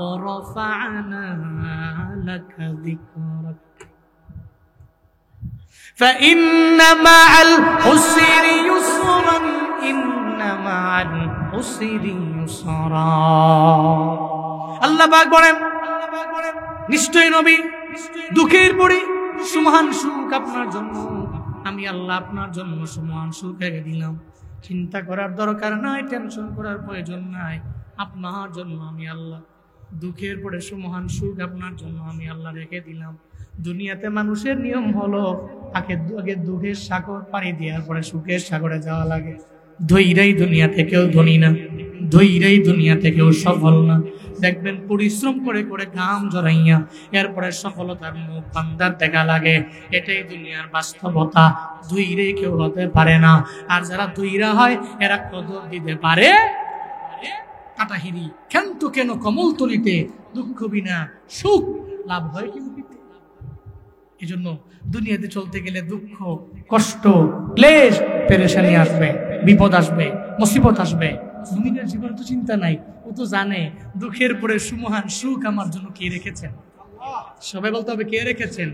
ওরফা'না লাকা যিকরাক ফাইন্না মা'আল উসরি ইউসরান, ইন্না মা'আল উসরি ইউসরা। আল্লাহ পাক বলেন, নিশ্চয় নবী, দুঃখের পরে সুমহান সুখ আপনার জন্য, আমি আল্লাহ আপনার জন্য সুমহান সুখ রেখে দিলাম। চিন্তা করার দরকার নাই, টেনশন করার প্রয়োজন নাই, আপনার জন্য আমি আল্লাহ দুঃখের পরে সুমহান সুখ আপনার জন্য আমি আল্লাহ রেখে দিলাম। দুনিয়াতে মানুষের নিয়ম হলো আগে দুঃখের সাগর পাড়ি দেওয়ার পরে সুখের সাগরে যাওয়া লাগে। ধৈরাই দুনিয়া থেকেও ধনী না, ধৈরাই দুনিয়া থেকেও সফল না। দেখবেন পরিশ্রম করে করে ঘাম জড়াইয়া এরপরে সফলতার মুখ বান্দার দেখা লাগে, এটাই দুনিয়ার বাস্তবতা। ধৈরে কেউ হতে পারে না, আর যারা ধৈরা হয় এরা কদর দিতে পারে। কাটাহিরি ক্ষান্ত কেন কমল তলিতে, দুঃখ বিনা সুখ লাভ হয় কিন্তু। এজন্য দুনিয়াতে চলতে গেলে দুঃখ, কষ্ট, ক্লেশ, পেরেশানি আসবে, বিপদ আসবে, মুসিবত আসবে। মুমিনের জীবনে তো চিন্তা নাই, ও তো জানে দুঃখের পরে সুমহান সুখ আমার জন্য কে রেখেছেন। সবাই বলতে হবে কে রেখেছেন।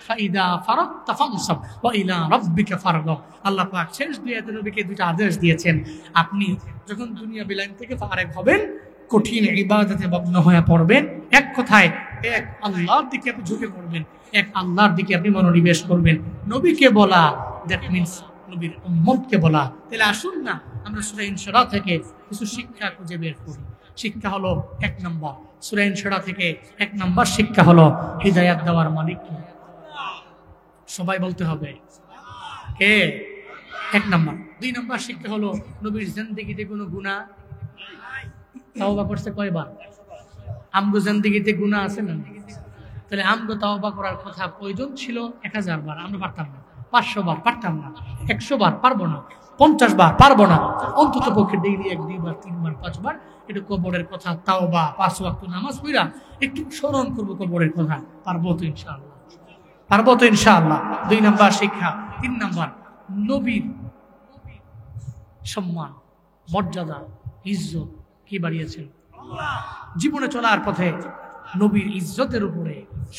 ফাইদা ফারাগতা ফানসাব ওয়া ইলা রাব্বিকা ফারগাব। আল্লাহ পাক শেষ দুনিয়াতে নবীকে 2টা আদেশ দিয়েছেন, আপনি যখন দুনিয়া বিলাইন থেকে ফারেক হবেন, কঠিন ইবাদতে মগ্ন হয়ে পড়বেন, এক কথায় এক আল্লাহর দিকে আপনি ঝুঁকে পড়বেন, এক আল্লাহর দিকে আপনি মনোনিবেশ করবেন। নবীকে বলা, দ্যাট মিন্স নবীর উম্মতকে বলা। তাহলে আসুন না আমরা সূরা ইনশিরা থেকে কিছু শিক্ষা খুঁজে বের করি। শিক্ষা হলো 1 নম্বর, সূরা ইনশিরা থেকে 1 নম্বর শিক্ষা হলো হিদায়াত দেওয়ার মালিক কে? সবাই বলতে হবে কে? 1 নম্বর। 2 নম্বর শিক্ষা হলো নবীর জিন্দেগিতে কোনো গুনাহ তাওবা করতে কয়বার? আমগো জিন্দেগিতে গুনাহ আছে না? তাহলে আমগো তাওবা করার কথা প্রয়োজন ছিল 1000 বার, আমরা পারতাম না। 500 বার পারতাম না, 100 বার পারবো না, 50 বার পারবো না। অন্তত পক্ষে ডেইলি 1-2 বার 3 বার 5 বার একটু কবরের কথা, তাওবা, 5 ওয়াক্ত নামাজ পড়া একটু স্মরণ করবো কবরের কথা। পারবো তো ইনশাআল্লাহ, পারবো তো ইনশাআল্লাহ। 2 নম্বর শিক্ষা। 3 নম্বর, নবীর সম্মান, মর্যাদা, ইজ্জত কি বাড়িয়েছেন? জীবনে চলার পথে নবীর ইজ্জতের উপরে,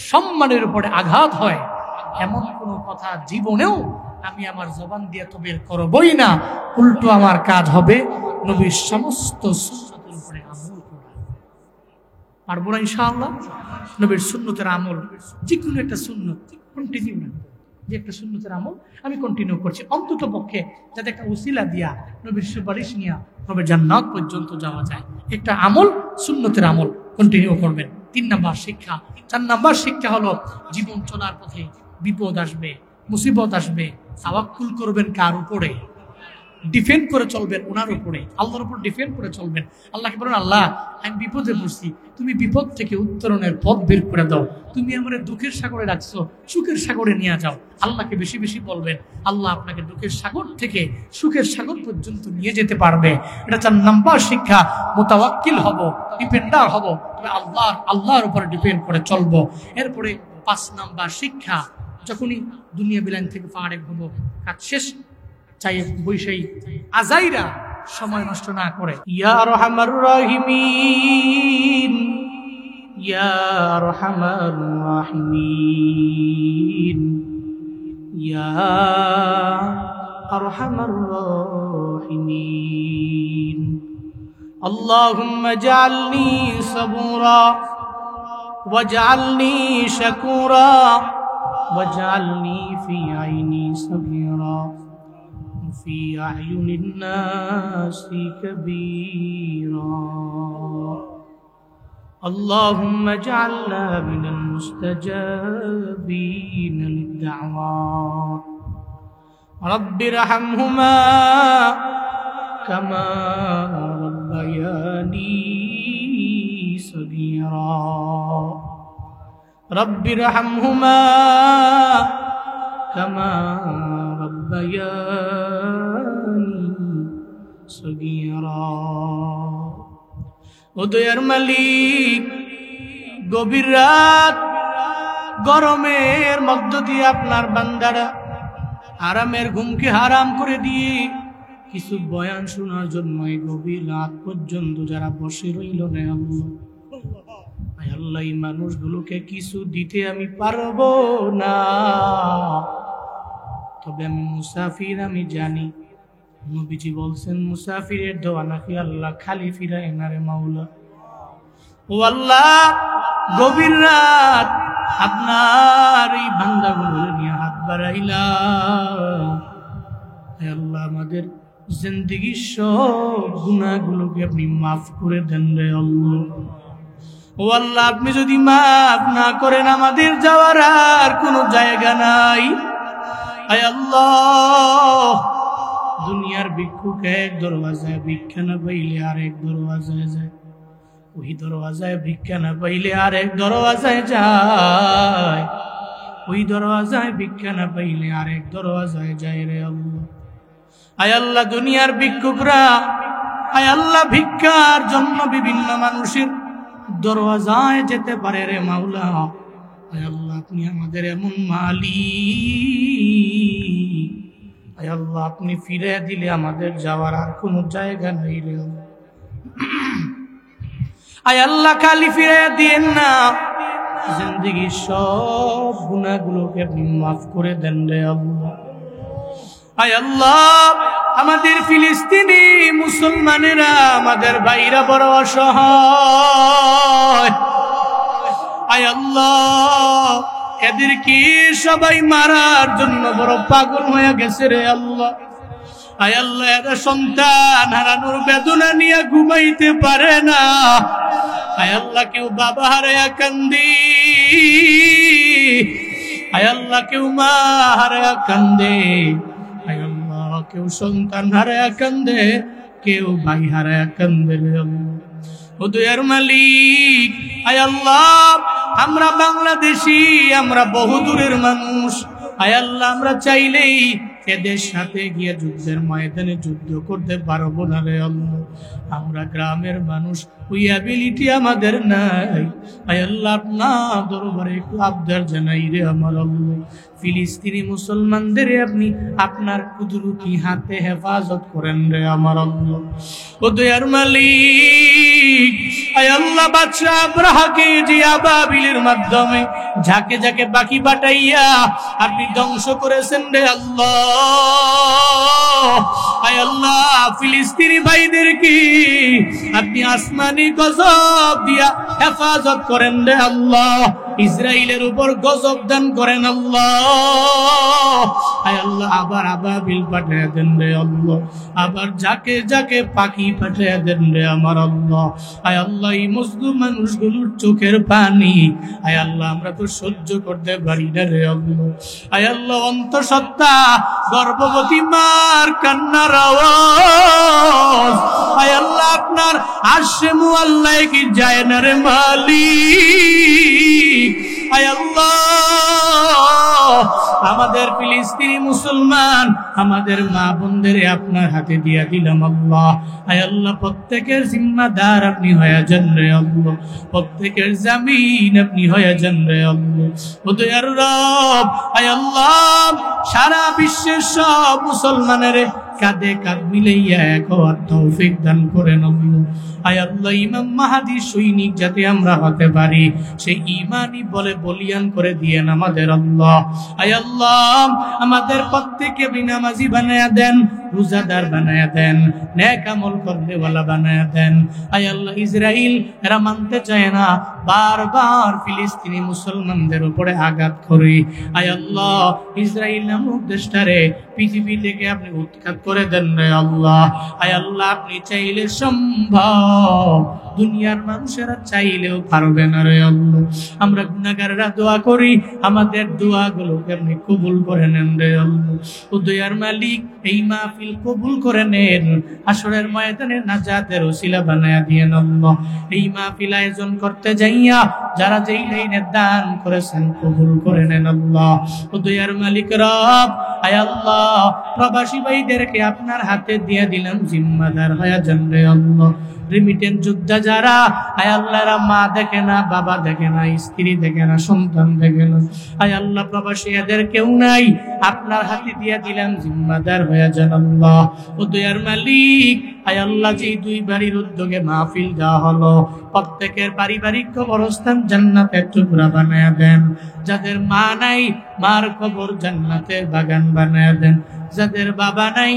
সম্মানের উপরে আঘাত হয় এমন কোন কথা জীবনেও আমি আমার জবান দিয়ে তো বের করবই না। উল্টো আমার কাজ হবে নবীর সমস্ত সুন্নতের উপরে আমল করা। পারবো না ইনশাআল্লাহ? নবীর সুন্নতের আমল, যে কোনো একটা সুন্নত কন্টিনিউ রাখবো। যে একটা সুন্নতের আমল আমি কন্টিনিউ করছি, অন্তত পক্ষে যাতে একটা উসিলা দিয়া নবীর সুপারিশ নিয়ে নবীর জান্নাত পর্যন্ত যাওয়া যায়। একটা আমল, সুন্নতের আমল কন্টিনিউ করবেন। 3 নাম্বার শিক্ষা। 4 নাম্বার শিক্ষা হলো জীবন চলার পথে বিপদ আসবে, মুসিবত আসবে, তাওয়াক্কুল করবেন কার উপরে? ডিফেন্ড করে চলবেন ওনার উপরে, আল্লাহর উপর ডিফেন্ড করে চলবেন। আল্লাহকে বলেন, আল্লাহ আমি বিপদে পড়ছি, তুমি বিপদ থেকে উত্তরণের পথ বের করে দাও। তুমি আমার দুঃখের সাগরে রাখছো, সুখের সাগরে নিয়ে যাও। আল্লাহকে বেশি বেশি বলবেন, আল্লাহ আপনাকে দুঃখের সাগর থেকে সুখের সাগর পর্যন্ত নিয়ে যেতে পারবে। এটা 4 নাম্বার শিক্ষা। মুতাওয়াক্কিল হব, ডিপেন্ডার হব, তবে আল্লাহর উপরে ডিপেন্ড করে চলবো। এরপরে 5 নাম্বার শিক্ষা, যখনই দুনিয়া বিলাইন থেকে ফারেক হব, কাজ শেষ, চাই বৈশাই আজাইরা সময় নষ্ট না করে। ইয়া আরহামার রাহিমিন, ইয়া আরহামার রাহিমিন, ইয়া আরহামার রাহিমিন। আল্লাহুম্মা জাআলনি সাবুরা ওয়াজআলনি শাকুরা ওয়াজআলনি ফি আইনি সাগীরা في أعين الناس كبيرا اللهم اجعلنا من المستجابين للدعوات رب ارحمهما كما ربياني صغيرا رب ارحمهما كما ربياني صغيرا। ও দয়ার মালিক, গভীর রাত, গরমের মধ্য দিয়ে আপনার বান্দারা আরামের ঘুমকে হারাম করে দিয়ে কিছু বয়ান শোনার জন্য এই গভীর রাত পর্যন্ত যারা বসে রইল না আল্লাহ, আল্লাহ এই মানুষগুলোকে কিছু দিতে আমি পারবো না, তবে আমি মুসাফির, আমি জানি। নবীজি বলছেন মুসাফিরের দোয়া নাকি আল্লাহ খালি ফিরায় না রে মাওলা। ও আল্লাহ, গভীর রাত আপনার এই বান্দাগুলো নিয়ে হাত বাড়াইলাম। আল্লাহ আমাদের জিন্দেগির সব গুনাহগুলোকে আপনি মাফ করে দেন রে আল্লাহ। ও আল্লাহ, আপনি যদি মাফ না করেন আমাদের যাওয়ার আর কোনো জায়গা নাই। আয় আল্লাহ, দুনিয়ার ভিক্ষুক এক দরওয়াজায় ভিক্ষা না পাইলে আর এক দরওয়াজায় যায়, ওই দরওয়াজায় ভিক্ষা না পাইলে আর এক দরওয়াজায় যায়, ওই দরওয়াজায় ভিক্ষা না পাইলে আর এক দরওয়াজায় যায় রে আল্লাহ। আয় আল্লাহ, দুনিয়ার ভিক্ষুকরা আয় আল্লাহ ভিক্ষার জন্য বিভিন্ন মানুষের দরওয়াজায় যেতে পারে রে মাওলা। আয় আল্লাহ, আপনি আমাদের এমন মালিক, আয় আল্লাহ আপনি ফিরে দিলে আমাদের যাওয়ার আর কোনো জায়গা নেই রে। আয় আল্লাহ, খালি ফিরে দিয়েন না, জিন্দেগির সব গুনাহগুলোকে আপনি মাফ করে দেন রে আল্লাহ। আয় আল্লাহ, আমাদের ফিলিস্তিনি মুসলমানেরা, আমাদের ভাইরা বড় অসহায়। আয় আল্লাহ, এদেরকে সবাই মারার জন্য বড় পাগল হয়ে গেছে রে আল্লাহ। আয় আল্লাহ, এরা সন্তান হারানোর বেদনা নিয়ে ঘুমাইতে পারে না। আয় আল্লাহ, কেউ বাবা হারায়া কান্দে, আয় আল্লাহ কেউ মা হারায়া কান্দে, আয় আল্লাহ কেউ সন্তান হারায়া কান্দে, কেউ ভাই হারায়া কান্দে রে আল্লাহ। ও দয়ার মালিক, আয় আল্লাহ, আমরা বাংলাদেশি, আমরা বহুদূরের মানুষ। আয় আল্লাহ, আমরা চাইলেই এদের সাথে গিয়ে যুদ্ধের ময়দানে যুদ্ধ করতে পারবো না রে আল্লাহ। আমরা গ্রামের মানুষ, ওই অ্যাবিলিটি আমাদের নাই। আয় আল্লাহ, আপনার দরবারে একটু আবদার জানাই রে আমার আল্লাহ, ফিলিস্তিনি মুসলমানদের আপনি আপনার কুদরতি হাতে হেফাজত করেন রে আমার আল্লাহ। ও দয়ার মালিক, আয় আল্লাহ বাদশাহ আব্রাহাকে যে আবাবিলের মাধ্যমে যাকে যাকে বাকি পাঠাইয়া আপনি ধ্বংস করেছেন রে আল্লাহ। আয় আল্লাহ ফিলিস্তিনি ভাইদেরকে আপনি আসমানি গজব দিয়া হেফাজত করেন রে আল্লাহ। ইসরায়েলের উপর গজব দান করেন আল্লাহ। আয় আল্লাহ আবার আবাবিল পাঠিয়ে দেন রে আল্লাহ, আবার যাকে যাকে পাখি পাঠিয়ে দেন রে আমার আল্লাহ। আয় আল্লাহ এই মজলুম মানুষগুলোর চোখের পানি আয় আল্লাহ আমরা তো সহ্য করতে পারি না রে আল্লাহ। আয় আল্লাহ অন্তঃসত্ত্বা গর্ভবতী মার কান্নার আওয়াজ আয় আল্লাহ আপনার আরশে মুআল্লায় কি যায় না রে মালিক। আয় আল্লাহ আমাদের ফিলিস্তিনি মুসলমান আমাদের মা বোনদের আপনার হাতে দিয়া দিলাম আল্লাহ। আয় আল্লাহ প্রত্যেকের জিম্মাদার আপনি হয়ে যান রে আল্লাহ, প্রত্যেকের জামিন আপনি হয়ে যান রে আল্লাহ। ও দয়ার রব আয় আল্লাহ সারা বিশ্বের সব মুসলমানের কাঁধে কাঁধ মিলাইয়া এক হওয়ার তৌফিক দান করেন আল্লাহ। আয় আল্লাহ ইমাম মাহাদি সৈনিক যাতে আমরা হতে পারি সেই ঈমানি বলে বলিয়ান করে দিয়েন আমাদের আল্লাহ। আয় আল্লাহ আমাদের প্রত্যেককে বিনামাজি বানায়া দেন, রোজাদার বানায়া দেন, নেক আমল করনেওয়ালা বানায়া দেন। আয় আল্লাহ ইসরাইল এরা মানতে চায় না, বারবার ফিলিস্তিনি মুসলমানদের উপরে আঘাত করে। আয় আল্লাহ ইসরাইল নামক দেশটারে পৃথিবী থেকে আপনি উৎখাত করে দেন রে আল্লাহ। আয় আল্লাহ আপনি চাইলে সম্ভব, দুনিয়ার মানুষেরা চাইলেও পারবে না রে আল্লাহ। আমরা গুনাহগাররা দোয়া করি, আমাদের দোয়াগুলোকে আপনি কবুল করে নেন রে আল্লাহ। ও দয়ার মালিক এই মাহফিল কবুল করে নেন, হাসরের ময়দানে নাজাতের ওসিলা বানায়া দিয়েন আল্লাহ। এই মাহফিল আয়োজন করতে যাইয়া যারা যেই লাইনে দান করেছেন কবুল করে নেন আল্লাহ। ও দয়ার মালিক রব আয় আল্লাহ প্রবাসী ভাইদেরকে আপনার হাতে দিয়ে দিলাম, জিম্মাদার হয়ে যান রে আল্লাহ। রিমিটেন্স যোদ্ধা যারা আয় আল্লাহ এরা মা দেখে না, বাবা দেখে না, স্ত্রী দেখে না, সন্তান দেখে না। আয় আল্লাহ প্রবাসী এদের কেউ নাই, আপনার হাতে দিয়ে দিলাম, জিম্মাদার হয়ে যান আল্লাহ। ও দয়ার মালিক আয় আল্লাহ যে দুই বাড়ির উদ্যোগে মাহফিল দেওয়া হলো প্রত্যেকের পারিবারিক কবরস্থান জান্নাতের টুকরা বানায়া দেন। যাদের মা নাই মার কবর জান্নাতের বাগান বানায়া দেন, যাদের বাবা নাই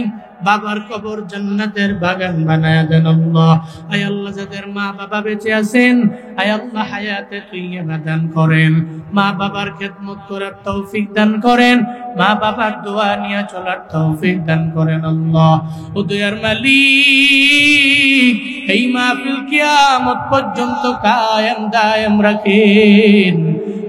বাবার কবর জান্নাতের বাগান বানায়া দেন আল্লাহ। আয় আল্লাহ যাদের মা বাবা বেঁচে আছেন আয় আল্লাহ হায়াতে তৈয়বা দান করেন, মা বাবার খেদমত করার তৌফিক দান করেন, মা বাবার দোয়া নিয়ে চলার তৌফিক দান করেন আল্লাহ। ও দয়ার মালিক এই মাহফিল কিয়ামত পর্যন্ত কায়েম দায়েম রাখেন।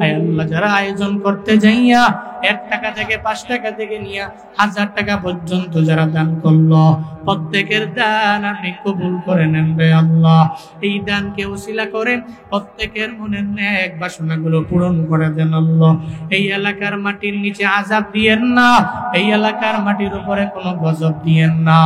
আয় আল্লাহ যারা আয়োজন করতে যাইয়া 1 টাকা থেকে 5 টাকা থেকে নিয়ে 1000 টাকা পর্যন্ত যারা দান করলো প্রত্যেকের দান আপনি কবুল করে নেন রে আল্লাহ। এই দানকে ওসিলা করে প্রত্যেকের মনের নেক বাসনাগুলো পূরণ করে দেন আল্লাহ। এই এলাকার মাটির নিচে আযাব দিয়েন না, এই এলাকার মাটির উপরে কোনো গজব দিয়েন না।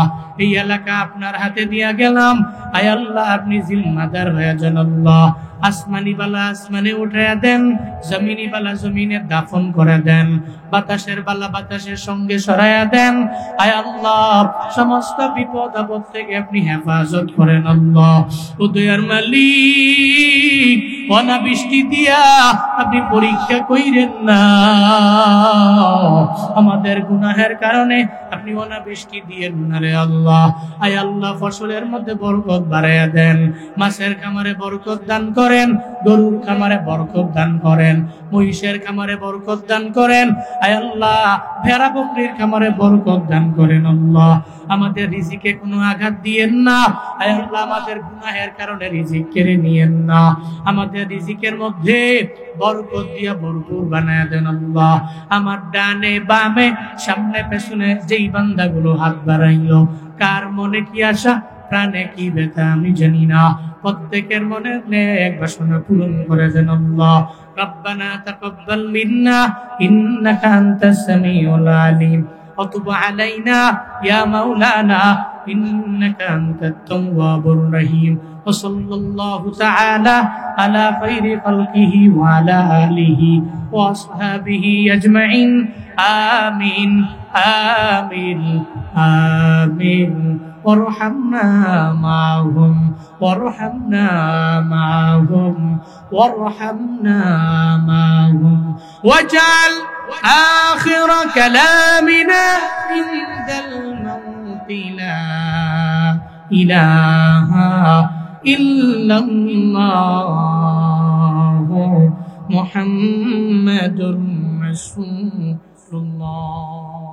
এই এলাকা আপনার হাতে দিয়া গেলাম, আয় আল্লাহ আপনি জিম্মাদার হয়ে যান আল্লাহ। আসমানি বালা আসমানে উঠায়া দেন, জমিনি বালা জমিনে দাফন করে দেন, বাতাসের বালা বাতাসের সঙ্গে সরাইয়া দেন। আয় আল্লাহ সমস্ত বিপদ আপদ থেকে আপনি হেফাজত করেন আল্লাহ। ও দয়ার মালিক অনাবৃষ্টি দিয়া আপনি পরীক্ষা কইরেন না, আমাদের গুনাহের কারণে আপনি অনাবৃষ্টি দিয়েন না রে আল্লাহ। আয় আল্লাহ ফসলের মধ্যে বরকত বাড়াইয়া দেন, মাছের খামারে বরকত দান করেন, গরুর খামারে বরকত দান করেন, মহিষের খামারে বরকত দান করেন। আয় আল্লাহ ভেড়া বকরির খামারে বরকত দান করেন আল্লাহ। আমাদের রিজিকে কোনো আঘাত দিয়েন না, আয় আল্লাহ আমাদের গুনাহের কারণে রিজিক কেড়ে নিয়েন না, আমাদের রিজিকের মধ্যে বরকত দিয়া ভরপুর বানায়া দেন আল্লাহ। আমার ডানে বামে সামনে পেছনে যেই বান্দাগুলো হাত বাড়াইলো কার মনে কি আশা প্রাণে কি ব্যথা আমি জানি না, প্রত্যেকের মনে নেক বাসনা পূরণ করে দেন আল্লাহ। রব্বানা তাকাব্বাল মিন্না ইন্নাকা আনতাস সামিউল আলিম ওয়া তুব আলাইনা ইয়া মাওলানা ইন্নাকা আনতাত তাওয়াবুর রহিম। وصلى الله تعالى على خير خلقه وعلى آله وأصحابه أجمعين آمين آمين آمين وارحمنا معهم وارحمنا معهم وارحمنا معهم واجعل آخر كلامنا عند الموت لا إله إلا الله محمد رسول الله.